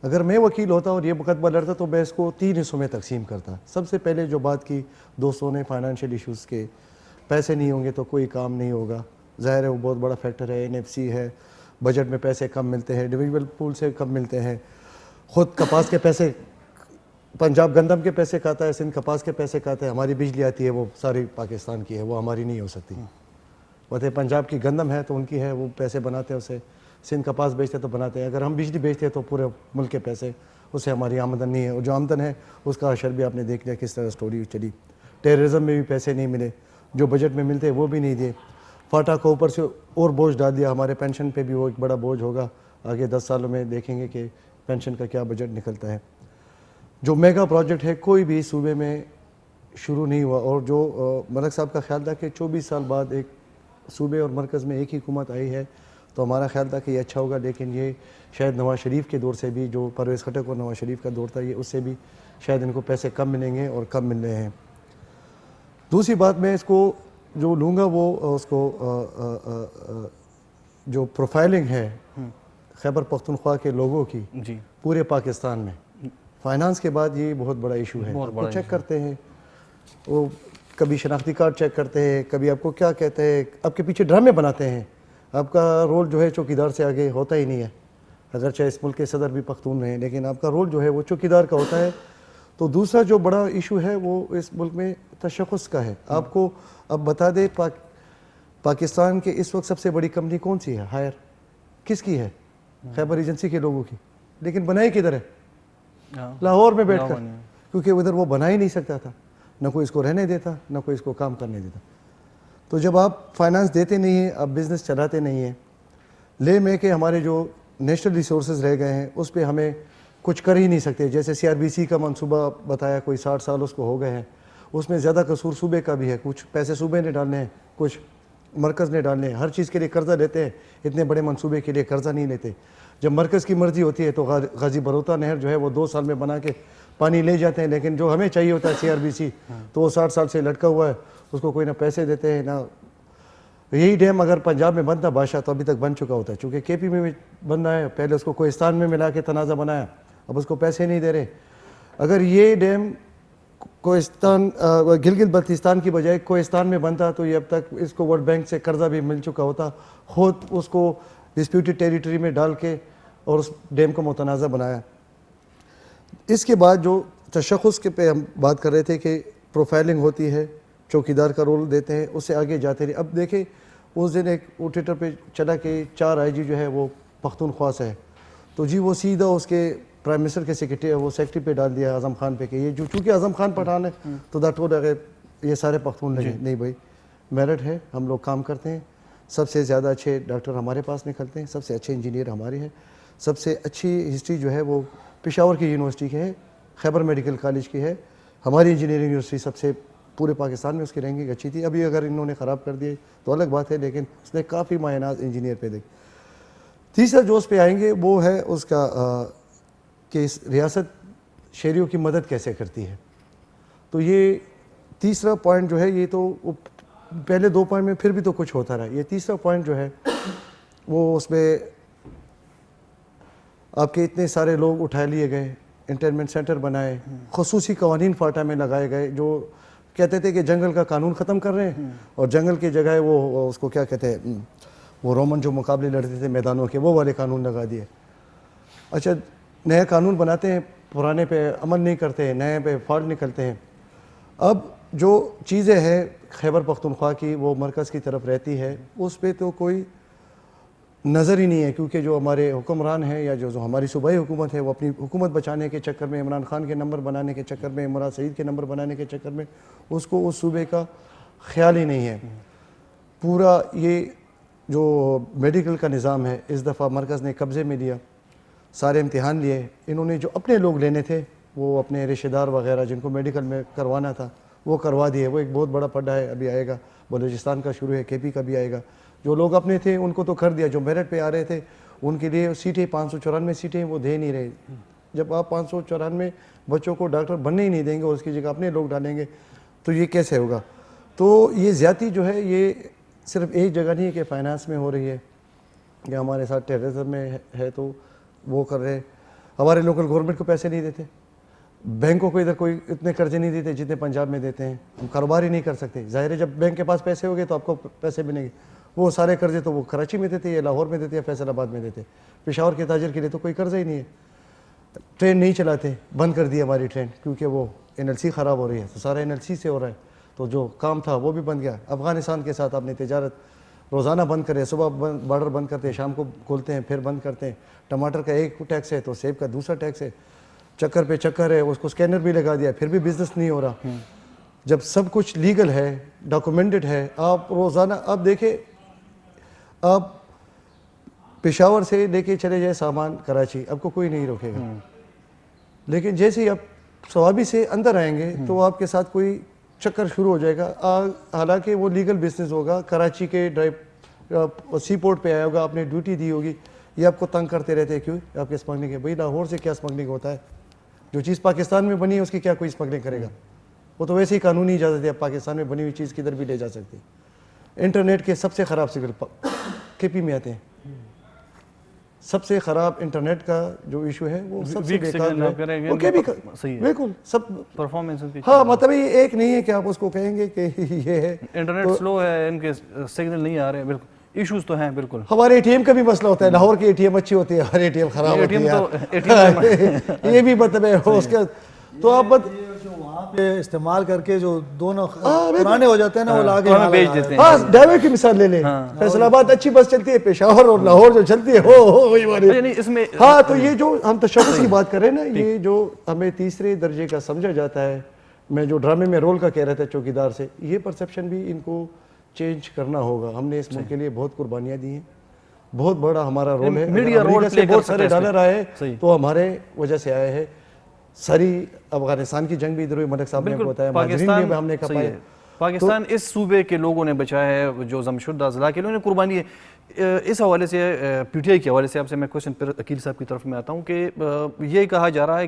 اگر میں وکیل ہوتا اور یہ مقدمہ لڑتا تو میں اس کو 3 حصوں میں تقسیم کرتا. سب سے پہلے جو بات کی دوستوں نے فائنانشیل ایشوز کے, پیسے نہیں ہوں گے تو کوئی کام نہیں ہوگا, ظاہر ہے وہ بہت بڑا فیکٹر ہے. NFC ہے, بجٹ میں پیسے کم ملتے ہیں, انڈیویجول پول سے کم ملتے ہیں, خود کپاس کے پیسے, پنجاب گندم کے پیسے کھاتا ہے, سندھ کپاس کے پیسے کھاتا ہے. ہماری بجلی آتی ہے وہ ساری پاکستان کی ہے, وہ ہماری نہیں ہو سکتی. بتائیں پنجاب کی گندم ہے تو ان کی ہے, وہ پیسے بناتے ہیں اسے. سندھ کپاس بیچتے تو بناتے ہیں. اگر ہم بجلی بیچتے ہیں تو پورے ملک کے پیسے, اس سے ہماری آمدن نہیں ہے. اور جو آمدن ہے اس کا اشر بھی آپ نے دیکھ لیا کس طرح سٹوری چلی. ٹیررزم میں بھی پیسے نہیں ملے, جو بجٹ میں ملتے وہ بھی نہیں دیے. فاٹا کو اوپر سے اور بوجھ ڈال دیا. ہمارے پینشن پہ بھی وہ ایک بڑا بوجھ ہوگا. آگے 10 سالوں میں دیکھیں گے کہ پینشن کا کیا بجٹ نکلتا ہے. جو میگا پروجیکٹ ہے کوئی بھی صوبے میں شروع نہیں ہوا. اور جو ملک صاحب کا خیال تھا کہ 24 سال بعد ایک صوبے اور مرکز میں ایک ہی حکومت آئی ہے, تو ہمارا خیال تھا کہ یہ اچھا ہوگا. لیکن یہ شاید نواز شریف کے دور سے بھی, جو پرویز خٹک اور نواز شریف کا دور تھا, یہ اس سے بھی شاید ان کو پیسے کم ملیں گے اور کم مل رہے ہیں. دوسری بات میں اس کو جو لوں گا وہ اس کو جو پروفائلنگ ہے خیبر پختونخوا کے لوگوں کی پورے پاکستان میں, فائنانس کے بعد یہ بہت بڑا ایشو ہے. آپ کو چیک کرتے ہیں وہ کبھی شناختی کارڈ چیک کرتے ہیں, کبھی آپ کو کیا کہتے ہیں, آپ کے پیچھے ڈرامے بناتے ہیں. آپ کا رول جو ہے چوکیدار سے آگے ہوتا ہی نہیں ہے, اگرچہ اس ملک کے صدر بھی پختون ہیں, لیکن آپ کا رول جو ہے وہ چوکیدار کا ہوتا ہے. تو دوسرا جو بڑا ایشو ہے وہ اس ملک میں تشخص کا ہے. آپ کو اب بتا دے پاکستان کے اس وقت سب سے بڑی کمپنی کون سی ہے ہائر, کس کی ہے؟ خیبر ایجنسی کے لوگوں کی. لیکن بنائی کدھر ہے؟ لاہور میں بیٹھ کر, کیونکہ ادھر وہ بنا ہی نہیں سکتا تھا, نہ کوئی اس کو رہنے دیتا, نہ کوئی اس کو کام کرنے دیتا. تو جب آپ فائنانس دیتے نہیں ہیں, آپ بزنس چلاتے نہیں ہیں, لے میں کہ ہمارے جو نیشنل ریسورسز رہ گئے ہیں اس پہ ہمیں کچھ کر ہی نہیں سکتے. جیسے CRBC کا منصوبہ بتایا, کوئی 60 سال اس کو ہو گئے ہیں, اس میں زیادہ قصور صوبے کا بھی ہے. کچھ پیسے صوبے نے ڈالنے ہیں, کچھ مرکز نے ڈالنے ہیں. ہر چیز کے لیے قرضہ لیتے ہیں, اتنے بڑے منصوبے کے لیے قرضہ نہیں لیتے. جب مرکز کی مرضی ہوتی ہے تو غازی بروتا نہر جو ہے وہ 2 سال میں بنا کے پانی لے جاتے ہیں, لیکن جو ہمیں چاہیے ہوتا ہے CRBC تو وہ 60 سال سے لٹکا ہوا ہے, اس کو کوئی نہ پیسے دیتے ہیں نہ. یہی ڈیم اگر پنجاب میں بنتا بادشاہ تو ابھی تک بن چکا ہوتا ہے, چونکہ KP میں بن رہا ہے. پہلے اس کو کوہستان میں ملا کے تنازع بنایا, اب اس کو پیسے نہیں دے رہے. اگر یہ ڈیم کوہستان گلگت بلتستان کی بجائے کوہستان میں بنتا تو یہ اب تک اس کو ورلڈ بینک سے قرضہ بھی مل چکا ہوتا. خود اس کو ڈسپیوٹڈ ٹیریٹری میں ڈال کے اور اس ڈیم کو متنازع بنایا. اس کے بعد جو تشخص کے پہ ہم بات کر رہے تھے کہ پروفائلنگ ہوتی ہے, چوکیدار کا رول دیتے ہیں, اس سے آگے جاتے رہے. اب دیکھیں اس دن ایک ٹویٹر پہ چلا کہ 4 IG جو ہے وہ پختونخوا سے ہے, تو جی وہ سیدھا اس کے پرائم منسٹر کے سیکرٹری وہ سیکرٹری پہ ڈال دیا اعظم خان پہ کہ یہ جو چونکہ اعظم خان پٹھان ہے تو دیٹ وڈ یہ سارے پختون لگے. نہیں بھائی, میرٹ ہے, ہم لوگ کام کرتے ہیں, سب سے زیادہ اچھے ڈاکٹر ہمارے پاس نکلتے ہیں, سب سے اچھے انجینئر ہمارے ہیں, سب سے اچھی ہسٹری جو ہے وہ پشاور کی یونیورسٹی کی ہے, خیبر میڈیکل کالج کی ہے. ہماری انجینئرنگ یونیورسٹی سب سے پورے پاکستان میں اس کی رینکنگ اچھی تھی. ابھی اگر انہوں نے خراب کر دیے تو الگ بات ہے, لیکن اس نے کافی ماہ ناز انجینئر پہ دیکھ. تیسرا جو اس پہ آئیں گے وہ ہے اس کا کہ ریاست شہریوں کی مدد کیسے کرتی ہے. تو یہ تیسرا پوائنٹ جو ہے, یہ تو پہلے 2 پوائنٹ میں پھر بھی تو کچھ ہوتا رہا. یہ تیسرا پوائنٹ جو ہے وہ اس میں آپ کے اتنے سارے لوگ اٹھا لیے گئے, انٹرمنٹ سینٹر بنائے, خصوصی قوانین فاٹا میں لگائے گئے جو کہتے تھے کہ جنگل کا قانون ختم کر رہے ہیں, اور جنگل کی جگہ وہ اس کو کیا کہتے ہیں, وہ رومن جو مقابلے لڑتے تھے میدانوں کے, وہ والے قانون لگا دیے. اچھا نئے قانون بناتے ہیں, پرانے پہ عمل نہیں کرتے, نئے پہ فالٹ نکلتے ہیں. اب جو چیزیں ہیں خیبر پختونخوا کی وہ مرکز کی طرف رہتی ہے, اس پہ تو کوئی نظر ہی نہیں ہے, کیونکہ جو ہمارے حکمران ہیں یا جو ہماری صوبائی حکومت ہے وہ اپنی حکومت بچانے کے چکر میں, عمران خان کے نمبر بنانے کے چکر میں, مراد سعید کے نمبر بنانے کے چکر میں اس کو اس صوبے کا خیال ہی نہیں ہے. پورا یہ جو میڈیکل کا نظام ہے اس دفعہ مرکز نے قبضے میں لیا, سارے امتحان لیے. انہوں نے جو اپنے لوگ لینے تھے وہ اپنے رشتہ دار وغیرہ جن کو میڈیکل میں کروانا تھا وہ کروا دیے. وہ ایک بہت بڑا پڈا ہے, ابھی آئے گا, بلوچستان کا شروع ہے, KP کا بھی آئے گا. جو لوگ اپنے تھے ان کو تو کر دیا, جو میرٹ پہ آ رہے تھے ان کے لیے سیٹیں 594 سیٹیں وہ دے نہیں رہے. جب آپ 594 بچوں کو ڈاکٹر بننے ہی نہیں دیں گے اور اس کی جگہ اپنے لوگ ڈالیں گے تو یہ کیسے ہوگا. تو یہ زیادتی جو ہے یہ صرف ایک جگہ نہیں ہے کہ فائنانس میں ہو رہی ہے یا ہمارے ساتھ ٹیررزم میں ہے تو وہ کر رہے. ہمارے لوکل گورنمنٹ کو پیسے نہیں دیتے, بینکوں کو ادھر کوئی اتنے قرضے نہیں دیتے جتنے پنجاب میں دیتے ہیں. ہم کاروبار ہی نہیں کر سکتے. ظاہر ہے جب بینک کے پاس پیسے ہو گئے تو آپ کو پیسے ملیں گے. وہ سارے قرضے تو وہ کراچی میں دیتے یا لاہور میں دیتے یا فیصل آباد میں دیتے. پشاور کے تاجر کے لیے تو کوئی قرضہ ہی نہیں ہے. ٹرین نہیں چلاتے, بند کر دی ہماری ٹرین کیونکہ وہ NLC خراب ہو رہی ہے, تو سارا NLC سے ہو رہا ہے. تو جو کام تھا وہ بھی بند گیا. افغانستان کے ساتھ آپ نے تجارت روزانہ بند کرے, صبح بارڈر بند کرتے ہیں, شام کو کھولتے ہیں, پھر بند کرتے ہیں. ٹماٹر کا ایک ٹیکس ہے تو سیب کا دوسرا ٹیکس ہے, چکر پہ چکر ہے. اس کو اسکینر بھی لگا دیا, پھر بھی بزنس نہیں ہو رہا. جب سب کچھ لیگل ہے, ڈاکومنٹڈ ہے, آپ روزانہ آپ دیکھیں, آپ پشاور سے لے کے چلے جائے سامان کراچی, آپ کو کوئی نہیں روکے گا. لیکن جیسے ہی آپ سوابی سے اندر آئیں گے تو آپ کے ساتھ کوئی چکر شروع ہو جائے گا. حالانکہ وہ لیگل بزنس ہوگا, کراچی کے ڈرائیو سی پورٹ پہ آیا ہوگا, آپ نے ڈیوٹی دی ہوگی, یہ آپ کو تنگ کرتے رہتے ہیں. کیوں آپ کے اسمگلنگ ہے؟ بھائی لاہور سے کیا اسمگلنگ ہوتا ہے؟ جو چیز پاکستان میں بنی ہے اس کی کیا کوئی اسمگلنگ کرے گا؟ وہ تو ویسے ہی قانونی اجازت ہے, آپ پاکستان میں بنی ہوئی چیز کدھر بھی لے جا سکتے ہیں. انٹرنیٹ کے سب سے خراب سگنل KP میں آتے ہیں. سب سے خراب انٹرنیٹ کا جو ایشو ہے وہ سب سے Weak بیکار signal آپ کہہ رہے ہیں وہ کیا بھی صحیح ہے. بالکل سب پرفارمنس ان کی ہاں مطلب یہ ایک نہیں ہے کہ آپ اس کو کہیں گے کہ یہ ہے انٹرنیٹ سلو ہے, ان کے سگنل نہیں آ رہے, بالکل ایشوز تو ہیں بالکل. ہمارے اے ٹی ایم کا بھی مسئلہ ہوتا ہے, لاہور کی اے ٹی ایم اچھی ہوتی ہے, ہمارے اے ٹی ایم خراب ہوتی ہے, یہ بھی مطلب ہے اس کے تو آپ جو وہاں پہ استعمال کر کے جو دونوں پرانے ہو جاتے ہیں نا وہ لاگے بھیج دیتے ہیں. ہاں ڈرائیور کی مثال لے لیں, فیصل آباد اچھی بس چلتی ہے, پشاور اور لاہور جو چلتی ہے وہی ہماری. اس میں ہاں تو یہ جو ہم تشخص کی بات کر رہے ہیں نا, یہ جو ہمیں تیسرے درجے کا سمجھا جاتا ہے, میں جو ڈرامے میں رول کا کہہ رہا تھا چوکیدار سے, یہ پرسیپشن بھی ان کو چینج کرنا ہوگا. ہم نے اس ملک کے لیے بہت قربانیاں دی ہیں, بہت بڑا ہمارا رول ہے. میڈیا رول امریکہ سے بہت سارے ڈالر آئے تو ہمارے وجہ سے آئے ہیں. ساری افغانستان کی جنگ بھی ادھر ہوئی, ملک صاحب نے بتایا, مہاجرین بھی ہم نے کپائے. پاکستان اس صوبے کے لوگوں نے بچایا ہے, جو ضمشدہ اضلاع کے لوگوں نے قربانی ہے. اس حوالے سے پی ٹی آئی کے حوالے سے آپ سے میں کوشچن پھر عقیل صاحب کی طرف میں آتا ہوں کہ یہ کہا جا رہا ہے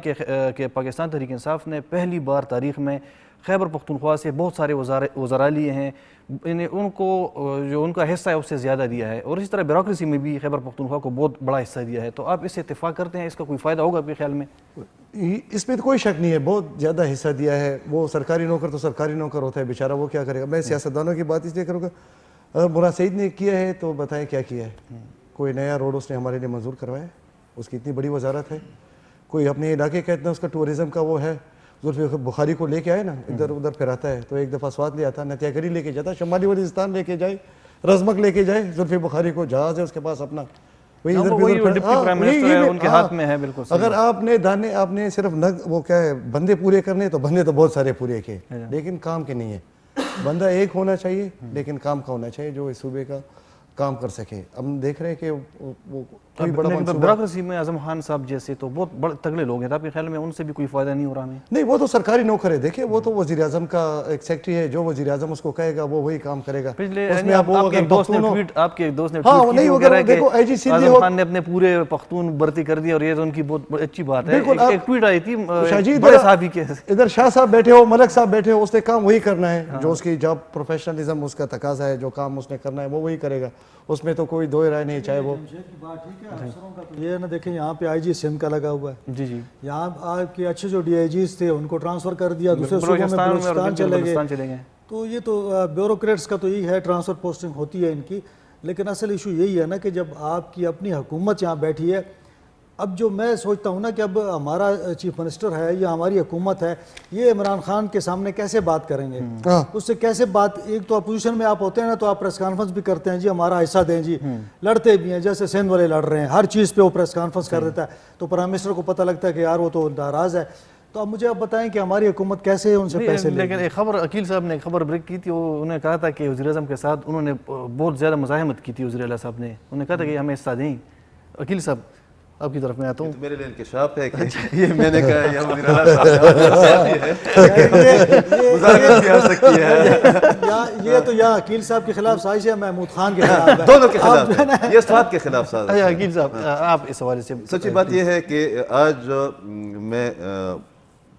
کہ پاکستان تحریک انصاف نے پہلی بار تاریخ میں خیبر پختونخوا سے بہت سارے وزراء لیے ہیں, ان کو جو ان کا حصہ ہے اس سے زیادہ دیا ہے, اور اسی طرح بیوروکریسی میں بھی خیبر پختونخوا کو بہت بڑا حصہ دیا ہے. تو آپ اس سے اتفاق کرتے ہیں, اس کا کوئی فائدہ ہوگا آپ کے خیال میں؟ اس میں تو کوئی شک نہیں ہے, بہت زیادہ حصہ دیا ہے. وہ سرکاری نوکر تو سرکاری نوکر ہوتا ہے بیچارہ, وہ کیا کرے گا. میں سیاستدانوں کی بات اس لیے کروں گا, اگر مراد سعید نے کیا ہے تو بتائیں کیا کیا ہے. کوئی نیا روڈ اس نے ہمارے لیے منظور کروایا ہے, اس کی اتنی بڑی وزارت ہے. کوئی اپنے علاقے کا اتنا اس کا ٹورزم کا وہ ہے, زلفی بخاری کو لے کے آئے نا, ادھر ادھر پھراتا ہے. تو ایک دفعہ سواد لے آتا, نتیا گری لے کے جاتا, شمالی وزیرستان لے کے جائے, رزمک لے کے جائے. زلفی بخاری کو جہاز ہے اس کے پاس اپنا, وہی ڈپٹی پرائم منسٹر ہے, ان کے ہاتھ میں ہے. بالکل اگر آپ نے صرف وہ کیا ہے بندے پورے کرنے, تو بندے تو بہت سارے پورے کیے, لیکن کام کے نہیں ہے. بندہ ایک ہونا چاہیے لیکن کام کا ہونا چاہیے, جو اس صوبے کا کام کر سکے. ہم دیکھ رہے ہیں کہ وہ کوئی بڑا بیوروکریسی میں اعظم خان صاحب جیسے تو بہت بڑے تگڑے لوگ ہیں, آپ کے خیال میں ان سے بھی کوئی فائدہ نہیں ہو رہا ہمیں؟ نہیں, وہ تو سرکاری نوکر ہے. دیکھیں وہ تو وزیر اعظم کا ایک سیکٹری ہے, جو وزیر اعظم اس کو کہے گا وہ وہی کام کرے گا. آپ کے ایک دوست نے ٹویٹ اعظم خان نے اپنے پورے پختون بھرتی کر دیا, اور یہ تو ان کی بہت اچھی بات ہے. ایک ٹویٹ آئی تھی بڑے صحافی کے, ادھر شاہ صاحب بیٹھے ہو, ملک صاحب بیٹھے ہو, اس نے کام وہی کرنا ہے جو اس کی جاب پروفیشنلزم اس کا تقاضا ہے. جو کام اس نے کرنا ہے وہ وہی کرے گا, اس میں تو کوئی دو رائے نہیں. چاہے وہ یہ نہ دیکھیں, یہاں پہ آئی جی سندھ کا لگا ہوا ہے. جی جی, یہاں آپ کے اچھے جو ڈی آئی جیز تھے ان کو ٹرانسفر کر دیا, دوسرے صوبوں میں بلوچستان چلے گئے. تو یہ تو بیوروکریٹس کا تو یہی ہے, ٹرانسفر پوسٹنگ ہوتی ہے ان کی. لیکن اصل ایشو یہی ہے نا کہ جب آپ کی اپنی حکومت یہاں بیٹھی ہے, اب جو میں سوچتا ہوں نا کہ اب ہمارا چیف منسٹر ہے یا ہماری حکومت ہے, یہ عمران خان کے سامنے کیسے بات کریں گے, اس سے کیسے بات. ایک تو اپوزیشن میں آپ ہوتے ہیں نا, تو آپ پریس کانفرنس بھی کرتے ہیں, جی ہمارا حصہ دیں جی, لڑتے بھی ہیں, جیسے سندھ والے لڑ رہے ہیں, ہر چیز پہ وہ پریس کانفرنس کر دیتا ہے. تو پرائم منسٹر کو پتہ لگتا ہے کہ یار وہ تو ناراض ہے. تو اب مجھے آپ بتائیں کہ ہماری حکومت کیسے ان سے پیسے لے. لیکن ایک خبر عقیل صاحب نے خبر بریک کی تھی, انہوں نے کہا تھا کہ وزیر اعظم کے ساتھ انہوں نے بہت زیادہ مزاحمت کی تھی. وزیر اعلیٰ صاحب نے انہوں نے کہا تھا کہ ہمیں حصہ دیں. عقیل صاحب آپ کی طرف میں آتا ہوں. میرے لیے انکشاف ہے کہ یہ میں نے کہا یہ وزیر اعلیٰ مذاکرات بھی آ سکتی ہے. یہ تو یا عقیل صاحب کے خلاف سازش ہے, محمود خان کے خلاف ہے, دونوں کے خلاف ہے, یہ ساتھ کے خلاف سازش ہے. عقیل صاحب آپ اس حوالے سے. سچی بات یہ ہے کہ آج میں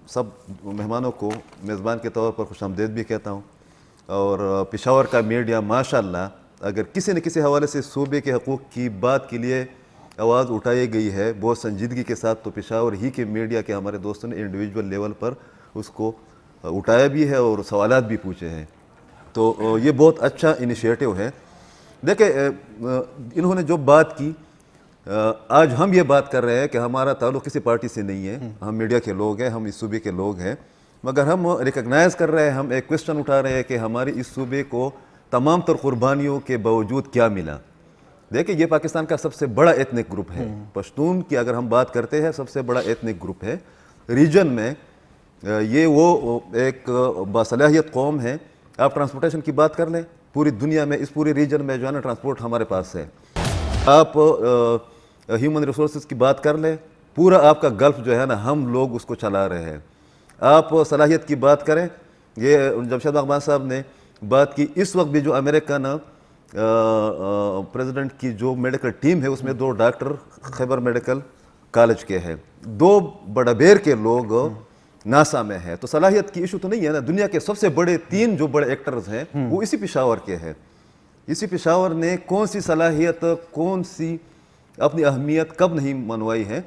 سب مہمانوں کو میزبان کے طور پر خوش آمدید بھی کہتا ہوں, اور پشاور کا میڈیا ماشاءاللہ اگر کسی نہ کسی حوالے سے صوبے کے حقوق کی بات کے لیے آواز اٹھائی گئی ہے بہت سنجیدگی کے ساتھ, تو پشاور ہی کے میڈیا کے ہمارے دوستوں نے انڈیویجول لیول پر اس کو اٹھایا بھی ہے اور سوالات بھی پوچھے ہیں. تو یہ بہت اچھا انیشیٹو ہے. دیکھیں انہوں نے جو بات کی, آج ہم یہ بات کر رہے ہیں کہ ہمارا تعلق کسی پارٹی سے نہیں ہے, ہم میڈیا کے لوگ ہیں, ہم اس صوبے کے لوگ ہیں, مگر ہم ریکگنائز کر رہے ہیں, ہم ایک کوشچن اٹھا رہے ہیں کہ ہماری اس صوبے کو تمام تر قربانیوں کے باوجود کیا ملا. دیکھیں یہ پاکستان کا سب سے بڑا ایتھنک گروپ ہے, پشتون کی اگر ہم بات کرتے ہیں سب سے بڑا ایتھنک گروپ ہے ریجن میں. یہ وہ ایک باصلاحیت قوم ہے. آپ ٹرانسپورٹیشن کی بات کر لیں, پوری دنیا میں اس پوری ریجن میں جو ہے نا ٹرانسپورٹ ہمارے پاس ہے. آپ ہیومن ریسورسز کی بات کر لیں, پورا آپ کا گلف جو ہے نا ہم لوگ اس کو چلا رہے ہیں. آپ صلاحیت کی بات کریں, یہ جمشید اقبال صاحب نے بات کی, اس وقت بھی جو امریکن پریزیڈنٹ کی جو میڈیکل ٹیم ہے اس میں 2 ڈاکٹر خیبر میڈیکل کالج کے ہیں, 2 بڑا بیر کے لوگ ناسا میں ہیں. تو صلاحیت کی ایشو تو نہیں ہے نا. دنیا کے سب سے بڑے 3 جو بڑے ایکٹرز ہیں وہ اسی پشاور کے ہیں. اسی پشاور نے کون سی صلاحیت, کون سی اپنی اہمیت کب نہیں منوائی ہے،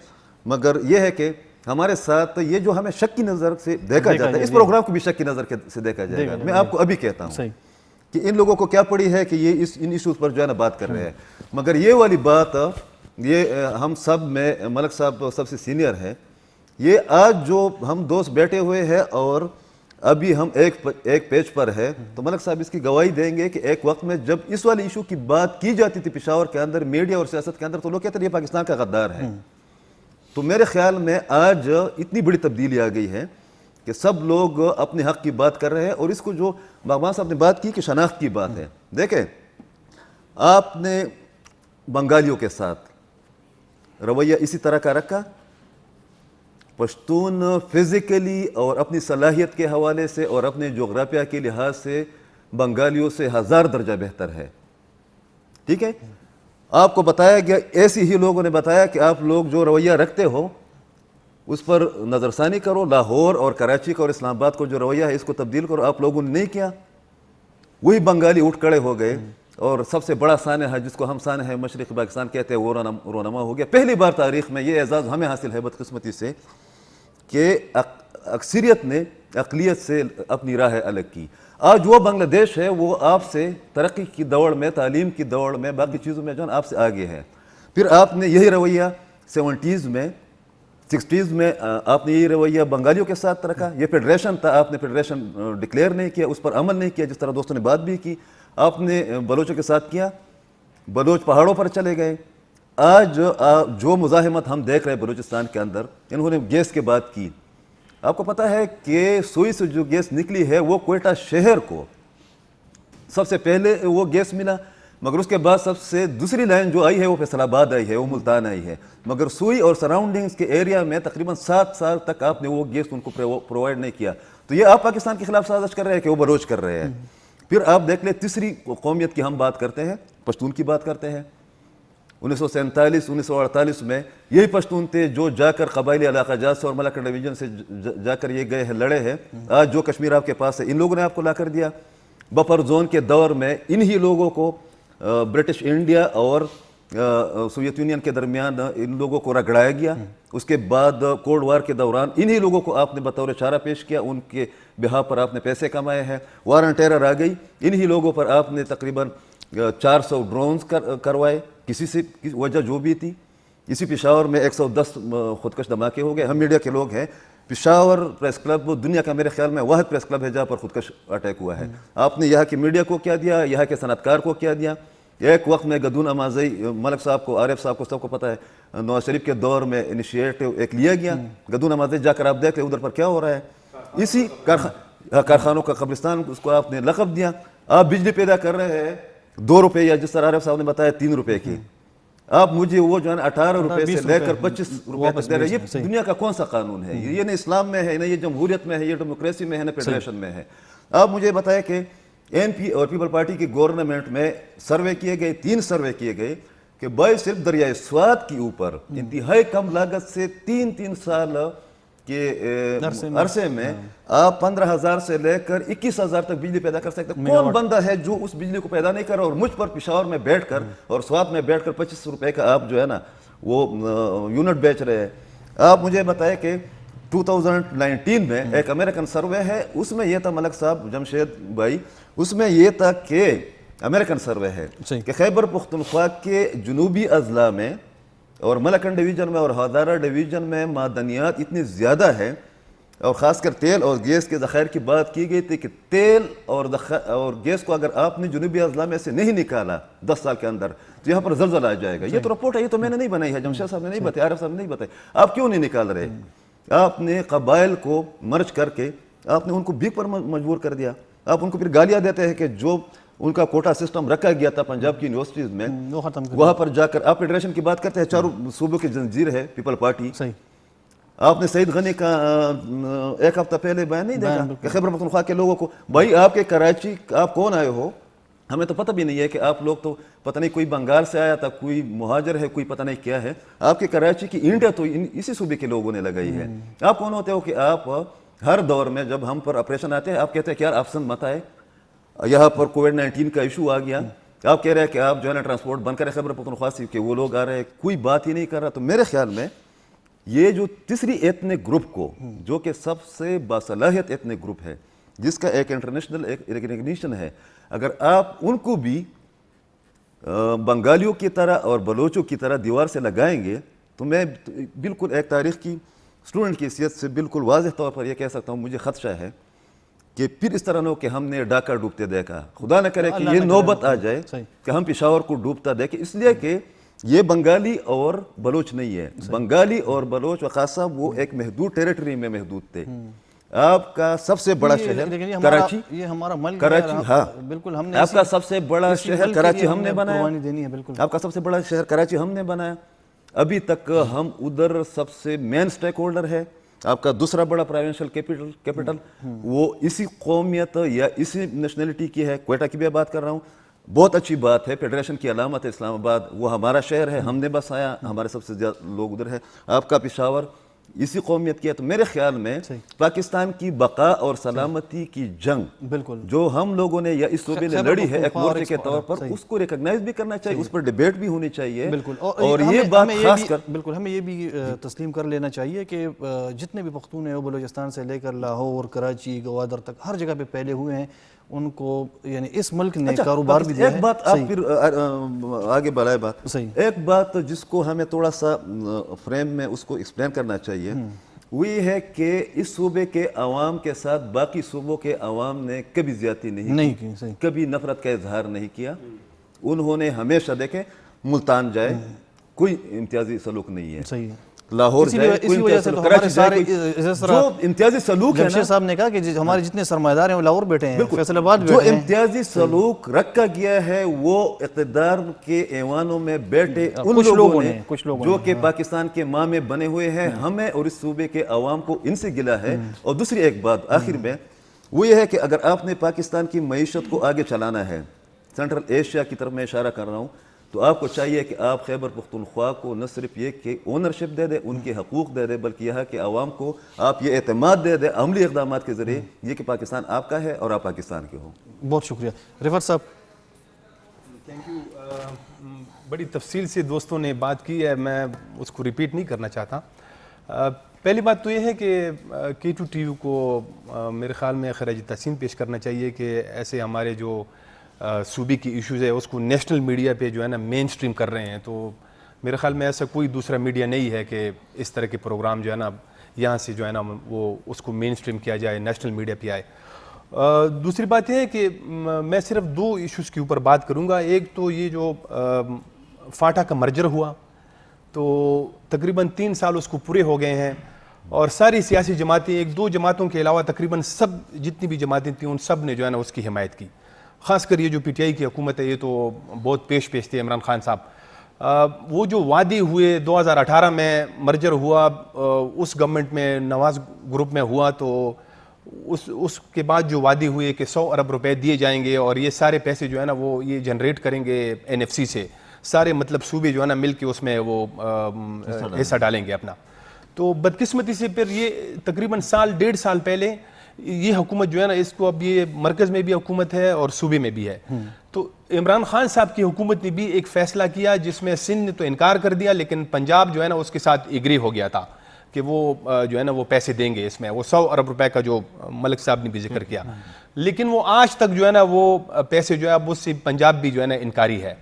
مگر یہ ہے کہ ہمارے ساتھ یہ جو ہمیں شک کی نظر سے دیکھا جاتا ہے، اس پروگرام کو بھی شک کی نظر سے دیکھا جائے گا. میں آپ کو ابھی کہتا ہوں کہ ان لوگوں کو کیا پڑی ہے کہ یہ ان ایشوز پر جو ہے نا بات کر رہے ہیں، مگر یہ والی بات یہ ہم سب میں ملک صاحب سب سے سینئر ہے. یہ آج جو ہم دوست بیٹھے ہوئے ہیں اور ابھی ہم ایک پیج پر ہے، تو ملک صاحب اس کی گواہی دیں گے کہ ایک وقت میں جب اس والے ایشو کی بات کی جاتی تھی پشاور کے اندر میڈیا اور سیاست کے اندر، تو لوگ کہتے ہیں یہ پاکستان کا غدار ہے. تو میرے خیال میں آج اتنی بڑی تبدیلی آ گئی ہے کہ سب لوگ اپنے حق کی بات کر رہے ہیں. اور اس کو جو باغبان صاحب نے بات کی کہ شناخت کی بات ہے، دیکھیں آپ نے بنگالیوں کے ساتھ رویہ اسی طرح کا رکھا. پشتون فزیکلی اور اپنی صلاحیت کے حوالے سے اور اپنے جغرافیہ کے لحاظ سے بنگالیوں سے 1000 درجہ بہتر ہے. ٹھیک ہے، آپ کو بتایا گیا، ایسی ہی لوگوں نے بتایا کہ آپ لوگ جو رویہ رکھتے ہو اس پر نظر ثانی کرو. لاہور اور کراچی کا اور اسلام آباد کو جو رویہ ہے اس کو تبدیل کرو. آپ لوگوں نے نہیں کیا. وہی بنگالی اٹھ کھڑے ہو گئے اور سب سے بڑا سانحہ جس کو ہم سانحہ مشرقی پاکستان کہتے ہیں وہ رونما ہو گیا. پہلی بار تاریخ میں یہ اعزاز ہمیں حاصل ہے بدقسمتی سے کہ اکثریت نے اقلیت سے اپنی راہ الگ کی. آج وہ بنگلہ دیش ہے وہ آپ سے ترقی کی دوڑ میں، تعلیم کی دوڑ میں، باقی چیزوں میں جو آپ سے آگے ہے. پھر آپ نے یہی رویہ 70s میں 60s میں آپ نے یہی رویہ بنگالیوں کے ساتھ رکھا. یہ فیڈریشن تھا، آپ نے فیڈریشن ڈکلیئر نہیں کیا، اس پر عمل نہیں کیا. جس طرح دوستوں نے بات بھی کی، آپ نے بلوچوں کے ساتھ کیا، بلوچ پہاڑوں پر چلے گئے. آج جو مزاحمت ہم دیکھ رہے ہیں بلوچستان کے اندر، انہوں نے گیس کے بات کی. آپ کو پتہ ہے کہ سوئی سے جو گیس نکلی ہے وہ کوئٹہ شہر کو سب سے پہلے وہ گیس ملا، مگر اس کے بعد سب سے دوسری لائن جو آئی ہے وہ فیصل آباد آئی ہے، وہ ملتان آئی ہے. مگر سوئی اور سراؤنڈنگز کے ایریا میں تقریباً 7 سال تک آپ نے وہ گیس ان کو پرووائڈ نہیں کیا. تو یہ آپ پاکستان کے خلاف سازش کر رہے ہیں کہ وہ بلوچ کر رہے ہیں. پھر آپ دیکھ لیں تیسری قومیت کی ہم بات کرتے ہیں، پشتون کی بات کرتے ہیں. 1947 1948 میں یہی پشتون تھے جو جا کر قبائلی علاقہ جات سے اور ملاکنڈ ڈویژن سے جا کر یہ گئے ہیں، لڑے ہیں. آج جو کشمیر آپ کے پاس ہے ان لوگوں نے آپ کو لا کر دیا. بفر زون کے دور میں انہی لوگوں کو برٹش انڈیا اور سوویت یونین کے درمیان ان لوگوں کو رگڑایا گیا. اس کے بعد کولڈ وار کے دوران انہی لوگوں کو آپ نے بطور چارہ پیش کیا، ان کے بہا پر آپ نے پیسے کمائے ہیں. وار آن ٹیرر آ گئی، انہی لوگوں پر آپ نے تقریباً 400 ڈرونز کروائے، کسی سے وجہ جو بھی تھی. اسی پشاور میں 110 خودکش دھماکے ہو گئے. ہم میڈیا کے لوگ ہیں، پشاور پریس کلب دنیا کا میرے خیال میں واحد پریس کلب ہے جہاں پر خودکش اٹیک ہوا ہے. آپ نے یہاں کی میڈیا کو کیا دیا، یہاں کے صنعت کار کو کیا دیا. ایک وقت میں گدون امازئی ملک صاحب کو، عارف صاحب کو سب کو پتہ ہے، نواز شریف کے دور میں انیشیٹو ایک لیا گیا. گدون امازئی جا کر آپ دیکھ لیں ادھر پر کیا ہو رہا ہے. اسی کارخانوں کا قبرستان اس کو آپ نے لقب دیا. آپ بجلی پیدا کر رہے ہیں 2 روپے یا جس طرح عارف صاحب نے بتایا 3 روپے کی. آپ مجھے وہ جو ہے 18 روپے سے لے کر 25 روپے تک دے رہے ہیں. یہ دنیا کا کون سا قانون ہے؟ یہ نہ اسلام میں ہے، نہ یہ جمہوریت میں ہے، یہ ڈیموکریسی میں ہے، نہ فیڈریشن میں ہے. آپ مجھے بتائیں کہ این پی اور پیپل پارٹی کی گورنمنٹ میں سروے کیے گئے، 3 سروے کیے گئے کہ بھائی صرف دریائے سوات کے اوپر انتہائی کم لاگت سے 3 سال کے عرصے میں آپ 15,000 سے لے کر 21,000 تک بجلی پیدا کر سکتے ہیں. کون بندہ ہے جو اس بجلی کو پیدا نہیں کر رہا؟ اور مجھ پر پشاور میں بیٹھ کر اور سوات میں بیٹھ کر 25 روپے کا آپ جو ہے نا وہ یونٹ بیچ رہے ہیں. آپ مجھے بتائیں کہ 2019 میں ایک امریکن سروے ہے، اس میں یہ تھا ملک صاحب جمشید بھائی، اس میں یہ تھا کہ امریکن سروے ہے کہ خیبر پختونخوا کے جنوبی اضلاع میں اور ملاکنڈ ڈویژن میں اور ہزارہ ڈویژن میں معدنیات اتنی زیادہ ہے، اور خاص کر تیل اور گیس کے ذخائر کی بات کی گئی تھی کہ تیل اور گیس کو اگر آپ نے جنوبی اضلاع میں سے نہیں نکالا 10 سال کے اندر تو یہاں پر زلزلہ آ جائے گا. یہ تو رپورٹ ہے، یہ تو میں نے نہیں بنائی ہے، جمشید صاحب نے نہیں بتایا، عارف صاحب نے نہیں بتایا. آپ کیوں نہیں نکال رہے؟ آپ نے قبائل کو مرج کر کے آپ نے ان کو بھیک پر مجبور کر دیا. آپ ان کو پھر گالیاں دیتے ہیں کہ جو ان کا کوٹا سسٹم رکھا گیا تھا پنجاب کی یونیورسٹیز میں وہاں پر جا کر آپ فیڈریشن کی بات کرتے ہیں. 4 صوبوں کی زنجیر ہے پیپل پارٹی. آپ نے سعید غنی کا 1 ہفتہ پہلے بیان نہیں دیکھا کہ خیبر پختونخوا کے لوگوں کو، بھائی آپ کے کراچی آپ کون آئے ہو؟ ہمیں تو پتہ بھی نہیں ہے کہ آپ لوگ تو پتہ نہیں کوئی بنگال سے آیا تھا، کوئی مہاجر ہے، کوئی پتہ نہیں کیا ہے. آپ کے کراچی کی اینٹیں تو اسی صوبے کے لوگوں نے لگائی ہے. آپ کون ہوتے ہو کہ آپ ہر دور میں جب ہم پر آپریشن آتے ہیں آپ کہتے ہیں کہ یار افسن مت آئے، یہاں پر کووڈ 19 کا ایشو آ گیا، آپ کہہ رہے ہیں کہ آپ جو ہے نا ٹرانسپورٹ بند کریں خیبر پختونخوا سے کہ وہ لوگ آ رہے ہیں, کوئی بات ہی نہیں کر رہا. تو میرے خیال میں یہ جو تیسری ایتھنک گروپ کو, جو کہ سب سے باصلاحیت ایتھنک گروپ ہے, جس کا ایک انٹرنیشنل ایک ریکگنیشن ہے, اگر آپ ان کو بھی بنگالیوں کی طرح اور بلوچوں کی طرح دیوار سے لگائیں گے, تو میں بالکل ایک تاریخ کی اسٹوڈنٹ کی حیثیت سے بالکل واضح طور پر یہ کہہ سکتا ہوں, مجھے خدشہ ہے کہ پھر اس طرح نہ ہو کہ ہم نے ڈھاکہ ڈوبتے دیکھا. خدا نہ کرے کہ یہ نوبت آ جائے کہ ہم پشاور کو ڈوبتا دیکھیں, اس لیے کہ یہ بنگالی اور بلوچ نہیں ہے. بنگالی اور بلوچ و خاصہ وہ ایک محدود ٹیریٹری میں محدود تھے. آپ کا سب سے بڑا شہر کراچی, یہ ہمارا ملک کراچی, ہاں بالکل, ہم نے آپ کا سب سے بڑا شہر کراچی ہم نے بنایا, قربانی دینی ہے. بالکل آپ کا سب سے بڑا شہر کراچی ہم نے بنایا. ابھی تک ہم ادھر سب سے مین سٹیک ہولڈر ہے. آپ کا دوسرا بڑا پروونشل کیپٹل وہ اسی قومیت یا اسی نیشنلٹی کی ہے. کوئٹہ کی بھی بات کر رہا ہوں, بہت اچھی بات ہے, فیڈریشن کی علامت ہے اسلام آباد, وہ ہمارا شہر ہے, ہم نے بسایا, ہمارے سب سے زیادہ لوگ ادھر ہے. آپ کا پشاور اسی قومیت کی ہے. تو میرے خیال میں پاکستان کی بقا اور سلامتی کی جنگ بالکل جو ہم لوگوں نے یا اس صوبے نے لڑی ہے ایک مورچے کے طور پر, اس کو ریکگنائز بھی کرنا چاہیے, اس پر ڈیبیٹ بھی ہونی چاہیے. بالکل, اور یہ بات خاص کر بالکل ہمیں یہ بھی تسلیم کر لینا چاہیے کہ جتنے بھی پختون ہیں وہ بلوچستان سے لے کر لاہور, کراچی, گوادر تک ہر جگہ پہ پھیلے ہوئے ہیں. ان کو یعنی اس ملک نے کاروبار بھی دیا ہے. ایک بات آپ پھر آگے بڑھائے بات, ایک بات جس کو ہمیں تھوڑا سا فریم میں اس کو ایکسپلین کرنا چاہیے, وہ یہ ہے کہ اس صوبے کے عوام کے ساتھ باقی صوبوں کے عوام نے کبھی زیادتی نہیں کی, کبھی نفرت کا اظہار نہیں کیا. انہوں نے ہمیشہ دیکھیں ملتان جائے کوئی امتیازی سلوک نہیں ہے, صحیح ہے, لاہور جائے کوئی امتیازی سلوک, کراچی جائے جو امتیازی سلوک ہے نا, جمشید صاحب نے کہا کہ ہمارے جتنے سرمایہ دار ہیں وہ لاہور بیٹھے ہیں, فیصل آباد جو بیٹھے ہیں. امتیازی سلوک رکھا گیا ہے وہ اقتدار کے ایوانوں میں بیٹھے ان لوگوں نے جو کہ پاکستان کے ماں میں بنے ہوئے ہیں. ہمیں اور اس صوبے کے عوام کو ان سے گلہ ہے. اور دوسری ایک بات آخر میں وہ یہ ہے کہ اگر آپ نے پاکستان کی معیشت کو آگے چلانا ہے, سینٹرل ایشیا کی طرف میں اشارہ کر رہا ہوں, تو آپ کو چاہیے کہ آپ خیبر پختونخوا کو نہ صرف یہ کہ اونرشپ دے دیں, ان کے حقوق دے دیں, بلکہ یہ کہ عوام کو آپ یہ اعتماد دے دیں عملی اقدامات کے ذریعے یہ کہ پاکستان آپ کا ہے اور آپ پاکستان کے ہو. بہت شکریہ. رفعت صاحب. Thank you. بڑی تفصیل سے دوستوں نے بات کی ہے, میں اس کو ریپیٹ نہیں کرنا چاہتا. پہلی بات تو یہ ہے کہ K2TV کو میرے خیال میں خراج تحسین پیش کرنا چاہیے کہ ایسے ہمارے جو صوبے کی ایشوز ہے اس کو نیشنل میڈیا پہ جو ہے نا مین سٹریم کر رہے ہیں. تو میرے خیال میں ایسا کوئی دوسرا میڈیا نہیں ہے کہ اس طرح کے پروگرام جو ہے نا یہاں سے جو ہے نا وہ اس کو مین سٹریم کیا جائے, نیشنل میڈیا پہ آئے. دوسری بات یہ ہے کہ میں صرف 2 ایشوز کے اوپر بات کروں گا. ایک تو یہ جو فاٹا کا مرجر ہوا, تو تقریباً 3 سال اس کو پورے ہو گئے ہیں, اور ساری سیاسی جماعتیں 1-2 جماعتوں کے علاوہ تقریباً سب جتنی بھی جماعتیں تھیں ان سب نے جو ہے نا اس کی حمایت کی. خاص کر یہ جو PTI کی حکومت ہے یہ تو بہت پیش تھے عمران خان صاحب. وہ جو وعدے ہوئے 2018 میں مرجر ہوا, اس گورنمنٹ میں نواز گروپ میں ہوا, تو اس کے بعد جو وعدے ہوئے کہ 100 ارب روپے دیے جائیں گے اور یہ سارے پیسے جو ہے نا وہ یہ جنریٹ کریں گے NFC سے, سارے مطلب صوبے جو ہے نا مل کے اس میں وہ حصہ ڈالیں گے اپنا. تو بدقسمتی سے پھر یہ تقریباً 1.5 سال پہلے یہ حکومت جو ہے نا اس کو اب یہ مرکز میں بھی حکومت ہے اور صوبے میں بھی ہے. تو عمران خان صاحب کی حکومت نے بھی ایک فیصلہ کیا جس میں سندھ نے تو انکار کر دیا, لیکن پنجاب جو ہے نا اس کے ساتھ ایگری ہو گیا تھا کہ وہ جو ہے نا وہ پیسے دیں گے اس میں, وہ 100 ارب روپے کا جو ملک صاحب نے بھی ذکر کیا, لیکن وہ آج تک جو ہے نا وہ پیسے جو ہے اب اس سے پنجاب بھی جو ہے نا انکاری ہے.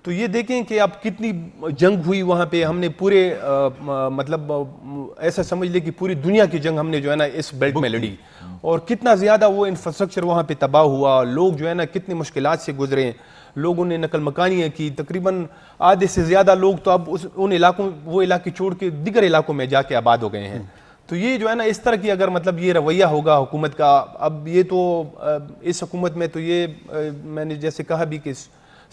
تو یہ دیکھیں کہ اب کتنی جنگ ہوئی وہاں پہ, ہم نے پورے مطلب ایسا سمجھ لے کہ پوری دنیا کی جنگ ہم نے جو ہے نا اس بیلٹ میں لڑی, اور کتنا زیادہ وہ انفراسٹرکچر وہاں پہ تباہ ہوا, لوگ جو ہے نا کتنی مشکلات سے گزرے, لوگوں نے نقل مکانیاں کی, تقریباً آدھے سے زیادہ لوگ تو اب ان علاقوں وہ علاقے چھوڑ کے دیگر علاقوں میں جا کے آباد ہو گئے ہیں. تو یہ جو ہے نا اس طرح کی اگر مطلب یہ رویہ ہوگا حکومت کا, اب یہ تو اس حکومت میں تو یہ میں نے جیسے کہا بھی کہ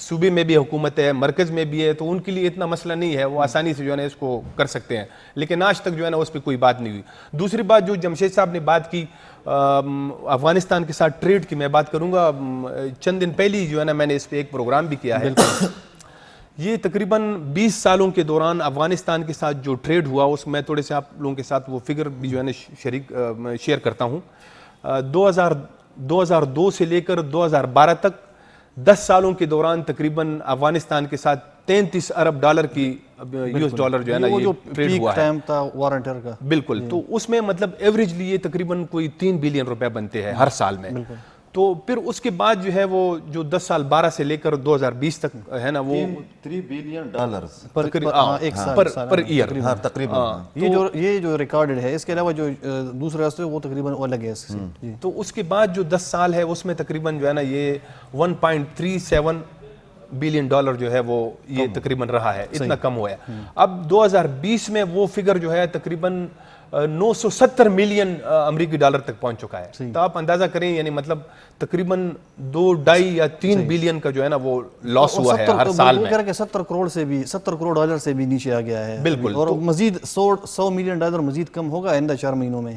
صوبے میں بھی حکومت ہے, مرکز میں بھی ہے, تو ان کے لیے اتنا مسئلہ نہیں ہے, وہ آسانی سے جو ہے نا اس کو کر سکتے ہیں, لیکن آج تک جو ہے نا اس پہ کوئی بات نہیں ہوئی. دوسری بات جو جمشید صاحب نے بات کی افغانستان کے ساتھ ٹریڈ کی, میں بات کروں گا. چند دن پہلے جو ہے نا میں نے اس پہ ایک پروگرام بھی کیا ہے. یہ تقریباً 20 سالوں کے دوران افغانستان کے ساتھ جو ٹریڈ ہوا اس میں تھوڑے سے آپ لوگوں کے ساتھ وہ فگر بھی جو ہے نا شیئر کرتا ہوں. 2002 سے لے کر 2012 تک 10 سالوں کے دوران تقریباً افغانستان کے ساتھ 33 ارب ڈالر کی US ڈالر جو ہے نا وہ جو یہ ٹریڈ پیک ہوا ہے. ٹائم تھا وارنٹر کا. بالکل. تو اس میں مطلب ایوریجلی یہ تقریباً کوئی 3 بلین روپے بنتے ہیں ہر سال میں. تو پھر اس کے بعد جو ہے وہ جو 10 سال 12 سے لے کر 2020 تک ہے نا وہ $3 billion ایک پر ایئر تقریباً. یہ جو ریکارڈڈ ہے. اس کے علاوہ جو دوسرے راستے وہ تقریباً الگ ہے اس سے. تو اس کے بعد جو 10 سال ہے اس میں تقریباً جو ہے نا یہ 1.37 بلین ڈالر جو ہے وہ یہ تقریباً رہا ہے. اتنا کم ہوا ہے. اب 2020 میں وہ فگر جو ہے تقریباً 970 ملین امریکی ڈالر تک پہنچ چکا ہے. تو آپ اندازہ کریں یعنی مطلب تقریباً 2-2.5 یا 3 بلین کا جو ہے نا وہ لاس ہوا ہے ہر سال میں. 70 کروڑ ڈالر سے بھی نیچے آ گیا ہے. بالکل. اور مزید 100 ملین ڈالر مزید کم ہوگا آئندہ 4 مہینوں میں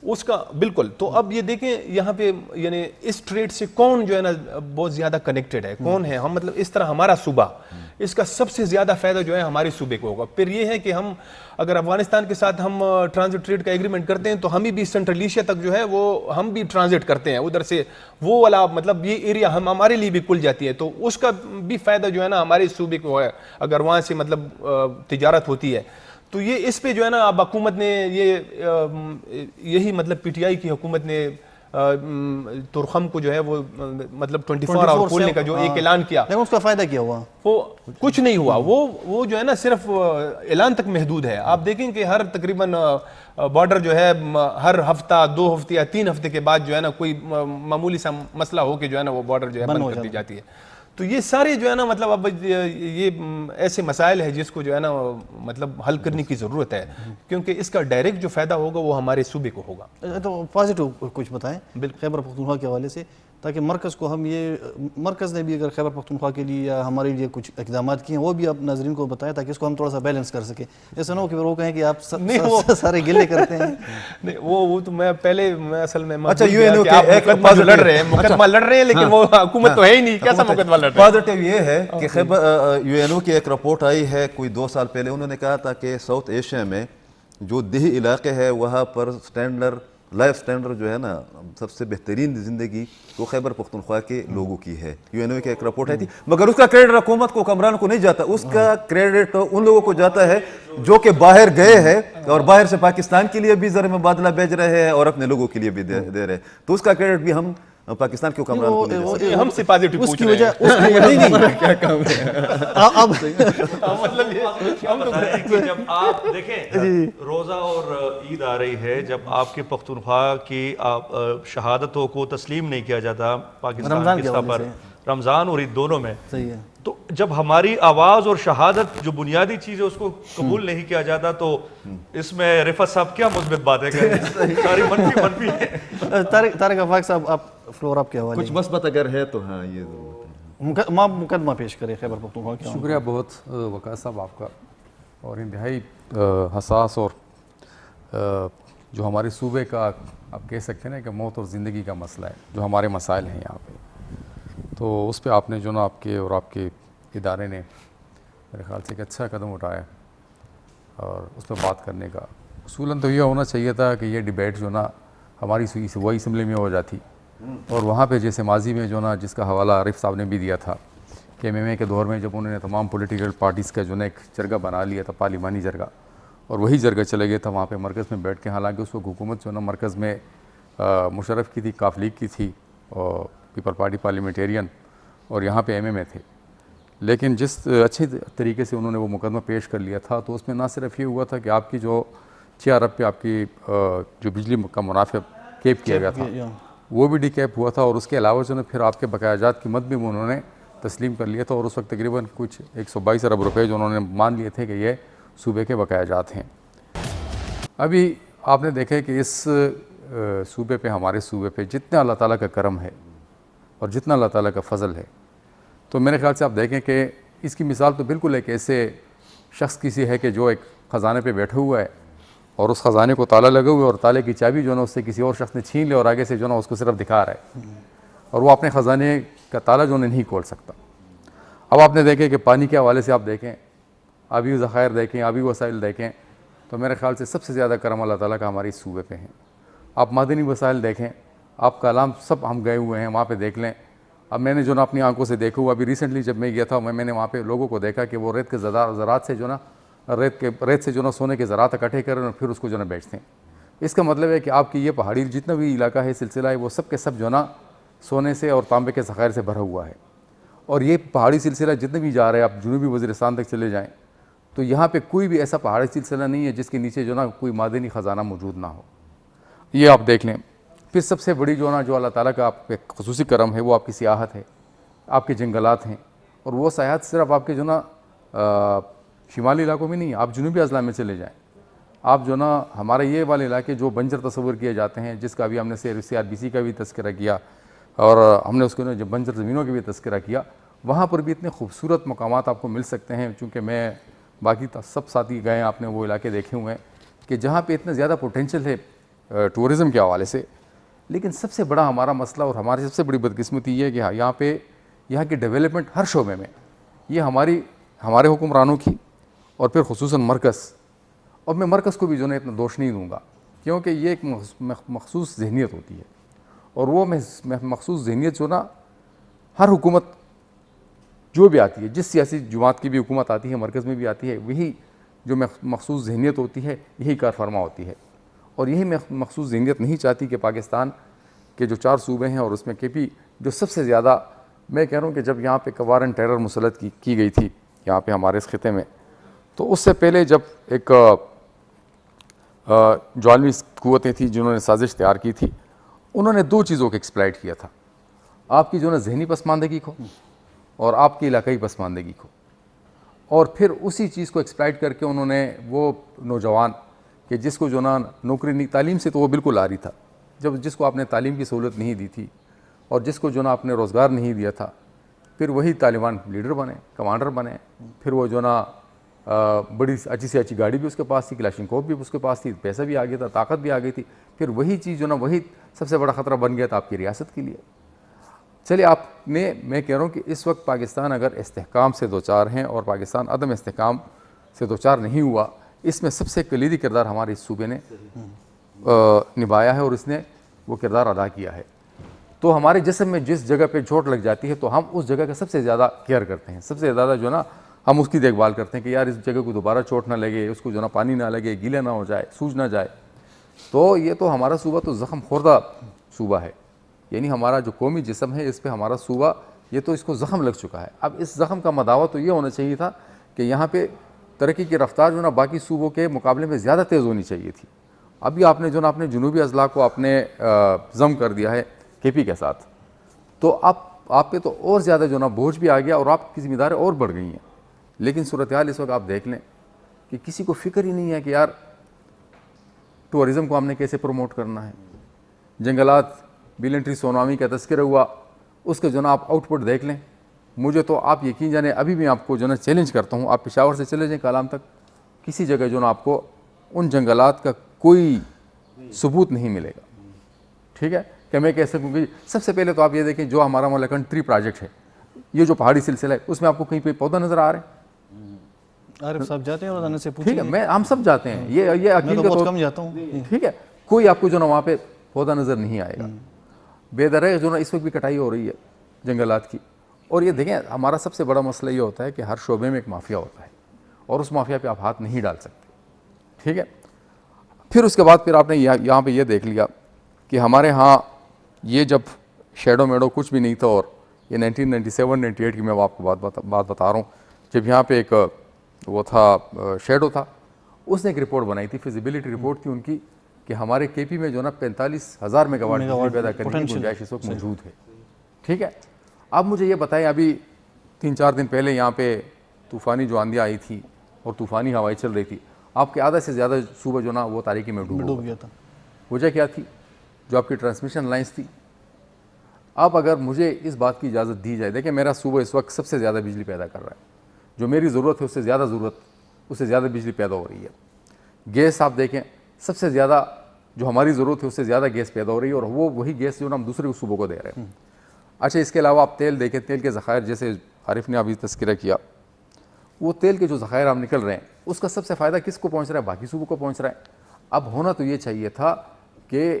اس کا. بالکل. تو اب یہ دیکھیں یہاں پہ یعنی اس ٹریڈ سے کون جو ہے نا بہت زیادہ کنیکٹڈ ہے, کون ہے. ہم مطلب اس طرح ہمارا صوبہ اس کا سب سے زیادہ فائدہ جو ہے ہمارے صوبے کو ہوگا. پھر یہ ہے کہ ہم اگر افغانستان کے ساتھ ہم ٹرانزٹ ٹریڈ کا ایگریمنٹ کرتے ہیں تو ہمیں بھی سینٹرل ایشیا تک جو ہے وہ ہم بھی ٹرانزٹ کرتے ہیں ادھر سے. وہ والا مطلب یہ ایریا ہمارے لیے بھی کھل جاتی ہے. تو اس کا بھی فائدہ جو ہے نا ہمارے صوبے کو ہے اگر وہاں سے مطلب تجارت ہوتی ہے. تو یہ اس پہ جو ہے نا اب حکومت نے یہی مطلب PTI کی حکومت نے ترخم کو جو ہے وہ مطلب 24 آور کھولنے کا جو ایک اعلان کیا. لیکن اس کا فائدہ کیا ہوا؟ وہ کچھ نہیں ہوا. وہ جو ہے نا صرف اعلان تک محدود ہے. آپ دیکھیں کہ ہر تقریباً بارڈر جو ہے ہر ہفتہ 2 ہفتے یا 3 ہفتے کے بعد جو ہے نا کوئی معمولی سا مسئلہ ہو کے جو ہے نا وہ بارڈر جو ہے بند کر دی جاتی ہے. تو یہ سارے جو ہے نا مطلب اب یہ ایسے مسائل ہے جس کو جو ہے نا مطلب حل کرنے کی ضرورت ہے, کیونکہ اس کا ڈائریکٹ جو فائدہ ہوگا وہ ہمارے صوبے کو ہوگا. تو پازیٹو کچھ بتائیں خیبر پختونخوا کے حوالے سے, تاکہ مرکز کو ہم یہ مرکز نے بھی اگر خیبر پختونخوا کے لیے یا ہمارے لیے کچھ اقدامات کیے ہیں وہ بھی آپ ناظرین کو بتائیں تاکہ اس کو ہم تھوڑا سا بیلنس کر سکیں. ایسا نہ ہو کہ وہ کہیں کہ آپ سارے گلے کرتے ہیں. نہیں وہ تو میں پہلے میں اصل میں اچھا مقدمہ لڑ رہے ہیں لیکن وہ حکومت تو ہے ہی نہیں. کیسا مقدمہ لڑ رہے ہیں؟ پازیٹیو یہ ہے کہ UNO کی ایک رپورٹ آئی ہے کوئی 2 سال پہلے. انہوں نے کہا تھا کہ ساؤتھ ایشیا میں جو دیہی علاقے ہے وہاں پر لائف سٹینڈرڈ جو ہے نا سب سے بہترین زندگی وہ خیبر پختونخوا کے لوگوں کی ہے. UNO کی ایک رپورٹ آئی تھی, مگر اس کا کریڈٹ حکومت کو حکمران کو نہیں جاتا. اس کا کریڈٹ ان لوگوں کو جاتا ہے جو کہ باہر گئے ہیں اور باہر سے پاکستان کے لیے بھی زر مبادلہ بھیج رہے ہیں اور اپنے لوگوں کے لیے بھی دے رہے ہیں. تو اس کا کریڈٹ بھی ہم پاکستان کے حکمران کو نہیں دے. ہم سے پازیٹیو اس کی وجہ کیا کام ہے اب مطلب جب آپ دیکھیں روزہ اور عید آ رہی ہے, جب آپ کے پختونخوا کی شہادتوں کو تسلیم نہیں کیا جاتا پاکستان کی سطح پر, رمضان اور عید دونوں میں, صحیح ہے. تو جب ہماری آواز اور شہادت جو بنیادی چیز ہے اس کو قبول نہیں کیا جاتا تو اس میں رفعت صاحب کیا مثبت باتیں کریں؟ ساری منفی ہے. طارق آفاق صاحب آپ فلور آپ کے حوالے کچھ مثبت اگر ہے تو ہاں یہ ضرورت ہے. مقدمہ پیش کرے خیبر پختونخوا کے. شکریہ بہت وقاص صاحب آپ کا, اور انتہائی حساس اور جو ہمارے صوبے کا آپ کہہ سکتے ہیں نا کہ موت اور زندگی کا مسئلہ ہے جو ہمارے مسائل ہیں یہاں پہ. تو اس پہ آپ نے جو نا آپ کے اور آپ کے ادارے نے میرے خیال سے ایک اچھا قدم اٹھایا اور اس پہ بات کرنے کا. اصولاً تو یہ ہونا چاہیے تھا کہ یہ ڈیبیٹ جو نا ہماری وہی اسمبلی میں ہو جاتی, اور وہاں پہ جیسے ماضی میں جو نا جس کا حوالہ عارف صاحب نے بھی دیا تھا کہ MMA کے دور میں جب انہوں نے تمام پولیٹیکل پارٹیز کا جو نا ایک جرگہ بنا لیا تھا, پارلیمانی جرگہ, اور وہی جرگہ چلے گئے تھا وہاں پہ مرکز میں بیٹھ کے. حالانکہ اس وقت حکومت جو نا مرکز میں مشرف کی تھی, کاف لیگ کی تھی, اور پیپل پارٹی پارلیمنٹیرین, اور یہاں پہ MMA تھے. لیکن جس اچھے طریقے سے انہوں نے وہ مقدمہ پیش کر لیا تھا تو اس میں نہ صرف یہ ہوا تھا کہ آپ کی جو 6 ارب پہ آپ کی جو بجلی کا منافع کیپ کیا گیا تھا وہ بھی ڈی کیپ ہوا تھا, اور اس کے علاوہ جو ہے پھر آپ کے بقایا جات کی مد بھی انہوں نے تسلیم کر لیا تھا, اور اس وقت تقریباً کچھ 122 ارب روپے جو انہوں نے مان لیے تھے کہ یہ صوبے کے بقایا جات ہیں. ابھی آپ نے دیکھا کہ اس صوبے پہ, ہمارے صوبے پہ جتنا اللہ تعالیٰ کا کرم ہے اور جتنا اللہ تعالیٰ کا فضل ہے, تو میرے خیال سے آپ دیکھیں کہ اس کی مثال تو بالکل ایک ایسے شخص کی سی ہے کہ جو ایک خزانے پہ بیٹھا ہوا ہے اور اس خزانے کو تالا لگا ہوا ہے, اور تالے کی چابی جو ہے نا اس سے کسی اور شخص نے چھین لیا اور آگے سے جو ہے نا اس کو صرف دکھا رہا ہے, اور وہ اپنے خزانے کا تالا جو ہے نہیں کھول سکتا. اب آپ نے دیکھیں کہ پانی کے حوالے سے آپ دیکھیں, آبی ذخائر دیکھیں, آبی وسائل دیکھیں, تو میرے خیال سے سب سے زیادہ کرم اللہ تعالیٰ کا ہماری اس صوبے پہ ہیں. آپ معدنی وسائل دیکھیں, آپ کالام سب ہم گئے ہوئے ہیں وہاں پہ دیکھ لیں, اب میں نے جو نا اپنی آنکھوں سے دیکھا ہوا ابھی ریسنٹلی جب میں گیا تھا میں نے وہاں پہ لوگوں کو دیکھا کہ وہ ریت کے زراعت سے جو نا ریت سے جو نا سونے کے زراعت اکٹھے کریں اور پھر اس کو جو نا بیچتے ہیں. اس کا مطلب ہے کہ آپ کی یہ پہاڑی جتنا بھی علاقہ ہے سلسلہ ہے وہ سب کے سب جو نا سونے سے اور تانبے کے ذخائر سے بھرا ہوا ہے. اور یہ پہاڑی سلسلہ جتنے بھی جا رہے ہیں آپ جنوبی وزیرستان تک چلے جائیں تو یہاں پہ کوئی بھی ایسا پہاڑی سلسلہ نہیں ہے جس کے نیچے جو نا کوئی معدنی خزانہ موجود نہ ہو. یہ آپ دیکھ لیں. پھر سب سے بڑی جو نا جو اللہ تعالیٰ کا آپ پہ خصوصی کرم ہے وہ آپ کی سیاحت ہے, آپ کے جنگلات ہیں. اور وہ سیاحت صرف آپ کے جو نا شمالی علاقوں میں نہیں, آپ جنوبی اضلاع میں چلے جائیں. آپ جو نا ہمارے یہ والے علاقے جو بنجر تصور کیے جاتے ہیں, جس کا بھی ہم نے CRBC کا بھی تذکرہ کیا اور ہم نے اس کے جو بنجر زمینوں کا بھی تذکرہ کیا, وہاں پر بھی اتنے خوبصورت مقامات آپ کو مل سکتے ہیں. چونکہ میں باقی سب ساتھی گئے ہیں, آپ نے وہ علاقے دیکھے ہوئے ہیں کہ جہاں پہ اتنا زیادہ پوٹینشیل ہے ٹورزم کے حوالے سے. لیکن سب سے بڑا ہمارا مسئلہ اور ہماری سب سے بڑی بدقسمتی یہ ہے کہ یہاں پہ یہاں کی ڈیولپمنٹ ہر شعبے میں یہ ہمارے حکمرانوں کی اور پھر خصوصاً مرکز, اور میں مرکز کو بھی جو ہے اتنا دوش نہیں دوں گا کیونکہ یہ ایک مخصوص ذہنیت ہوتی ہے. اور وہ مخصوص ذہنیت جو نا ہر حکومت جو بھی آتی ہے, جس سیاسی جماعت کی بھی حکومت آتی ہے مرکز میں بھی آتی ہے, وہی جو مخصوص ذہنیت ہوتی ہے یہی کار فرما ہوتی ہے. اور یہی مخصوص ذہنیت نہیں چاہتی کہ پاکستان کے جو 4 صوبے ہیں اور اس میں KP جو سب سے زیادہ, میں کہہ رہا ہوں کہ جب یہاں پہ وار اینڈ ٹیرر مسلط کی گئی تھی یہاں پہ ہمارے اس خطے میں, تو اس سے پہلے جب ایک جو عالمی قوتیں تھیں جنہوں نے سازش تیار کی تھی, انہوں نے 2 چیزوں کو ایکسپلائٹ کیا تھا, آپ کی جو نا ذہنی پسماندگی کو اور آپ کی علاقائی پسماندگی کو. اور پھر اسی چیز کو ایکسپلائٹ کر کے انہوں نے وہ نوجوان کہ جس کو جو نا نوکری نہیں, تعلیم سے تو وہ بالکل آ رہی تھا, جس کو آپ نے تعلیم کی سہولت نہیں دی تھی اور جس کو جو نا آپ نے روزگار نہیں دیا تھا, پھر وہی طالبان لیڈر بنے, کمانڈر بنے. پھر وہ جو نا بڑی اچھی سے اچھی گاڑی بھی اس کے پاس تھی, کلاشنکوف بھی اس کے پاس تھی, پیسہ بھی آ گیا تھا, طاقت بھی آ گئی تھی. پھر وہی چیز جو نا وہی سب سے بڑا خطرہ بن گیا تھا آپ کی ریاست کے لیے. چلیے آپ نے, میں کہہ رہا ہوں کہ اس وقت پاکستان اگر استحکام سے دوچار ہیں اور پاکستان عدم استحکام سے دوچار نہیں ہوا, اس میں سب سے کلیدی کردار ہمارے اس صوبے نے نبھایا ہے اور اس نے وہ کردار ادا کیا ہے. تو ہمارے جسم میں جس جگہ پہ چوٹ لگ جاتی ہے تو ہم اس جگہ کا سب سے زیادہ کیئر کرتے ہیں, سب سے زیادہ جو نا ہم اس کی دیکھ بھال کرتے ہیں کہ یار اس جگہ کو دوبارہ چوٹ نہ لگے, اس کو جو نا پانی نہ لگے, گیلا نہ ہو جائے, سوج نہ جائے. تو یہ تو ہمارا صوبہ تو زخم خوردہ صوبہ ہے, یعنی ہمارا جو قومی جسم ہے اس پہ ہمارا صوبہ یہ تو اس کو زخم لگ چکا ہے. اب اس زخم کا مداوع تو یہ ہونا چاہیے تھا کہ یہاں پہ ترقی کی رفتار جو نا باقی صوبوں کے مقابلے میں زیادہ تیز ہونی چاہیے تھی. ابھی آپ نے جو نا اپنے جنوبی اضلاع کو آپ نے ضم کر دیا ہے KP کے ساتھ, تو آپ پہ تو اور زیادہ جو نا بوجھ بھی آ گیا اور آپ کی ذمہ داری اور بڑھ گئی ہیں. لیکن صورتحال اس وقت آپ دیکھ لیں کہ کسی کو فکر ہی نہیں ہے کہ یار ٹورزم کو ہم نے کیسے پروموٹ کرنا ہے. جنگلات بیلنٹری سونامی کا تذکرہ ہوا, اس کا جو نا آپ آؤٹ پٹ دیکھ لیں. مجھے تو آپ یقین جانیں ابھی بھی آپ کو جو نا چیلنج کرتا ہوں, آپ پشاور سے چلے جائیں کالام تک, کسی جگہ جو نا آپ کو ان جنگلات کا کوئی ثبوت نہیں ملے گا. ٹھیک ہے, کہ میں کہہ سکوں کہ سب سے پہلے تو آپ یہ دیکھیں جو ہمارا ملکن 3 پروجیکٹ ہے, یہ جو پہاڑی سلسلہ ہے اس میں آپ کو کہیں پہ پودا نظر آ رہے ہیں؟ عارف صاحب جاتے ہیں روزانہ سے ٹھیک ہے, ہم سب جاتے ہیں, یہ عقیل کا بہت کم جاتا ہوں. ٹھیک ہے, کوئی آپ کو جو نا وہاں پہ پودا نظر نہیں آئے گا. بے درے جو نا اس وقت بھی کٹائی ہو رہی ہے جنگلات کی. اور یہ دیکھیں ہمارا سب سے بڑا مسئلہ یہ ہوتا ہے کہ ہر شعبے میں ایک مافیا ہوتا ہے اور اس مافیا پہ آپ ہاتھ نہیں ڈال سکتے. ٹھیک ہے, پھر اس کے بعد پھر آپ نے یہاں پہ یہ دیکھ لیا کہ ہمارے ہاں یہ جب شیڈو میڈو کچھ بھی نہیں تھا, اور یہ 1997-98 کی میں آپ کو بات بتا رہا ہوں, جب یہاں پہ ایک وہ تھا شیڈو تھا, اس نے ایک رپورٹ بنائی تھی, فیزیبلٹی رپورٹ تھی ان کی, کہ ہمارے KP میں جو نا 45,000 میگا واٹ بجلی پیدا کرنے کی گنجائش اس وقت موجود ہے. ٹھیک ہے, اب مجھے یہ بتائیں, ابھی 3-4 دن پہلے یہاں پہ طوفانی جو آندھیاں آئی تھی اور طوفانی ہوائیں چل رہی تھی, آپ کے آدھا سے زیادہ صوبہ جو نا وہ تاریکی میں ڈوب گیا تھا. وجہ کیا تھی؟ جو آپ کی ٹرانسمیشن لائنس تھی. اب اگر مجھے اس بات کی اجازت دی جائے, دیکھیں میرا صوبہ اس وقت سب سے زیادہ بجلی پیدا کر رہا ہے, جو میری ضرورت ہے اس سے زیادہ بجلی پیدا ہو رہی ہے. گیس آپ دیکھیں, سب سے زیادہ جو ہماری ضرورت ہے اس سے زیادہ گیس پیدا ہو رہی ہے, اور وہی گیس جو نا ہم دوسرے صوبوں کو دے رہے ہیں. اچھا, اس کے علاوہ آپ تیل دیکھیں, تیل کے ذخائر جیسے عارف نے ابھی تذکرہ کیا, وہ تیل کے جو ذخائر ہم نکل رہے ہیں اس کا سب سے فائدہ کس کو پہنچ رہا ہے؟ باقی صوبوں کو پہنچ رہا ہے. اب ہونا تو یہ چاہیے تھا کہ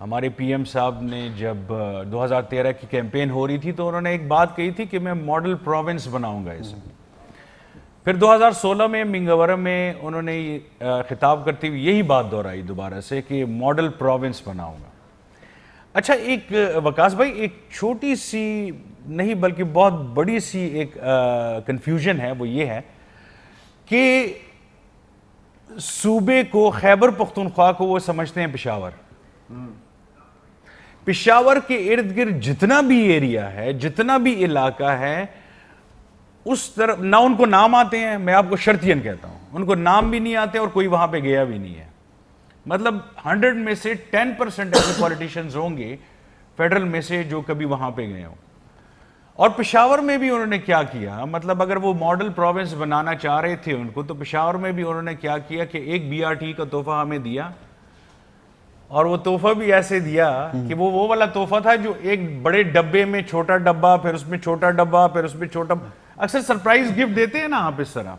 ہمارے پی ایم صاحب نے جب 2013 کی کیمپین ہو رہی تھی تو انہوں نے ایک بات کہی تھی کہ میں ماڈل پروونس بناؤں گا اسے. پھر 2016 میں منگورم میں انہوں نے خطاب کرتے ہوئے یہی بات دہرائی دوبارہ سے کہ ماڈل پروونس بناؤں گا. اچھا ایک وکاس بھائی ایک چھوٹی سی نہیں بلکہ بہت بڑی سی ایک کنفیوژن ہے, وہ یہ ہے کہ صوبے کو خیبر پختونخوا کو وہ سمجھتے ہیں پشاور. پشاور کے ارد گرد جتنا بھی ایریا ہے, جتنا بھی علاقہ ہے, اس طرف نہ ان کو نام آتے ہیں, میں آپ کو شرطین کہتا ہوں ان کو نام بھی نہیں آتے اور کوئی وہاں پہ گیا بھی نہیں ہے. مطلب 100 میں سے 10% ایسے پولیٹیشنز ہوں گے فیڈرل میں سے جو کبھی وہاں پہ گئے ہوں. اور پشاور میں بھی انہوں نے کیا کیا, مطلب اگر وہ ماڈل پروونس بنانا چاہ رہے تھے ان کو, تو پشاور میں بھی انہوں نے کیا کیا کہ ایک BRT کا تحفہ ہمیں دیا, اور وہ تحفہ بھی ایسے دیا کہ وہ والا تحفہ تھا جو ایک بڑے ڈبے میں چھوٹا ڈبہ, پھر اس میں چھوٹا ڈبہ, پھر اس میں چھوٹا, اکثر سرپرائز گفٹ دیتے ہیں نا آپ اس طرح.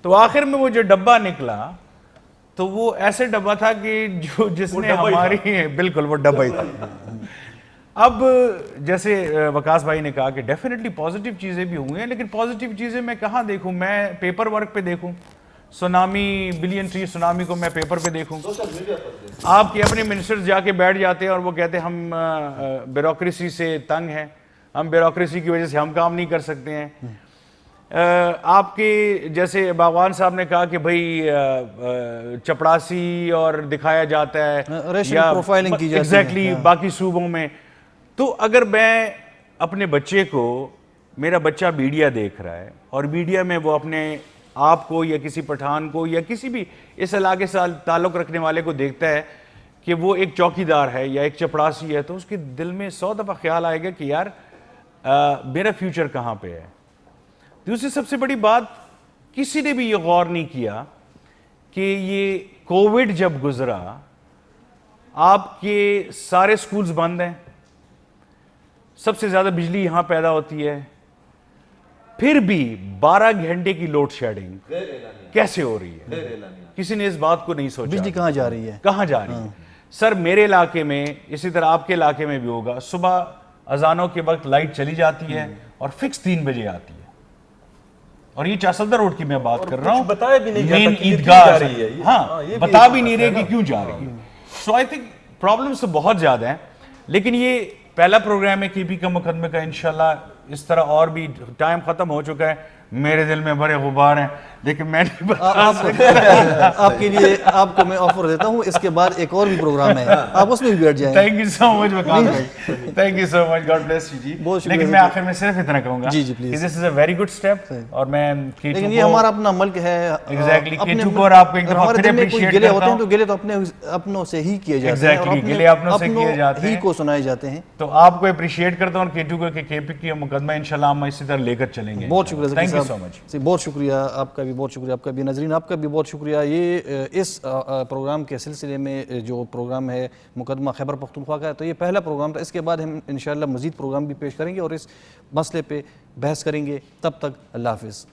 تو آخر میں وہ جو ڈبہ نکلا تو وہ ایسے ڈبہ تھا کہ جس نے ہماری بالکل وہ ڈبہ ہی تھا. اب جیسے وکاس بھائی نے کہا کہ ڈیفینیٹلی پازیٹیو چیزیں بھی ہوئی ہیں, لیکن پازیٹیو چیزیں میں کہاں دیکھوں, میں پیپر ورک پہ دیکھوں, سونامی بلین ٹری سونامی کو میں پیپر پہ دیکھوں. آپ کے اپنے منسٹرز جا کے بیٹھ جاتے ہیں اور وہ کہتے ہیں ہم بیوروکریسی سے تنگ ہیں, ہم بیوروکریسی کی وجہ سے ہم کام نہیں کر سکتے ہیں. آپ کے جیسے باغوان صاحب نے کہا کہ بھائی چپڑاسی اور دکھایا جاتا ہے, ریشنل پروفائلنگ کی جاتی ہے ایگزیکٹلی باقی صوبوں میں. تو اگر میں اپنے بچے کو, میرا بچہ میڈیا دیکھ رہا ہے اور میڈیا میں وہ اپنے آپ کو یا کسی پٹھان کو یا کسی بھی اس علاقے سے تعلق رکھنے والے کو دیکھتا ہے کہ وہ ایک چوکیدار ہے یا ایک چپڑاسی ہے, تو اس کے دل میں 100 دفعہ خیال آئے گا کہ یار میرا فیوچر کہاں پہ ہے. دوسری سب سے بڑی بات, کسی نے بھی یہ غور نہیں کیا کہ یہ کووڈ جب گزرا آپ کے سارے سکولز بند ہیں, سب سے زیادہ بجلی یہاں پیدا ہوتی ہے, پھر بھی 12 گھنٹے کی لوڈ شیڈنگ کیسے ہو رہی ہے, کسی نے اس بات کو نہیں سوچا. بجلی کہاں جا رہی ہے, کہاں جا رہی ہے. سر میرے علاقے میں, اسی طرح آپ کے علاقے میں بھی ہوگا, صبح اذانوں کے وقت لائٹ چلی جاتی ہے اور فکس 3 بجے آتی ہے. اور یہ چاسدر روڈ کی میں بات کر رہا ہوں, بتایا بھی نہیں مین جاتا عیدگاہ, ہاں بتا بھی نہیں رہے کہ کیوں جا رہی ہے. سو آئی تھنک پرابلمس تو بہت زیادہ ہیں, لیکن یہ پہلا پروگرام ہے KP کا مقدمے کا. انشاءاللہ اس طرح اور بھی, ٹائم ختم ہو چکا ہے, میرے دل میں بڑے غبار ہیں, لیکن میں نہیں بتا سکتا. آپ کے لیے آپ کو میں آفر دیتا ہوں, اس کے بعد ایک اور بھی پروگرام ہے, آپ اس میں بھی بیٹھ جائیں. Thank you so much Vikas بھائی, thank you so much, god bless you جی. لیکن میں آخر میں صرف اتنا کہوں گا جی جی please, this is a very good step. اور میں لیکن یہ ہمارا اپنا ملک ہے, ایگزیکٹلی K2 کو, اور آپ کو ایک دفعہ پھر اپریشیٹ گلے کرتا ہوتے ہیں ہوں. تو گلے تو اپنوں سے ہی کیے جاتے ہیں, ایگزیکٹلی گلے اپنوں سے کیے جاتے ہیں, ہی کو سنائے جاتے ہیں. تو آپ کو اپریشیٹ کرتا ہوں, اور K2 کو کہ KP کی مقدمہ انشاءاللہ ہم اسی طرح لے کر چلیں گے. بہت شکریہ تھینک یو سو مچ. بہت شکریہ آپ کا بھی, بہت شکریہ آپ کا بھی. ناظرین آپ کا بھی بہت شکریہ. یہ اس پروگرام کے سلسلے میں جو پروگرام ہے مقدمہ خیبر پختونخوا کا ہے, تو یہ پہلا پروگرام تھا. اس کے بعد ہم انشاءاللہ مزید پروگرام بھی پیش کریں گے اور اس مسئلے پہ بحث کریں گے. تب تک اللہ حافظ.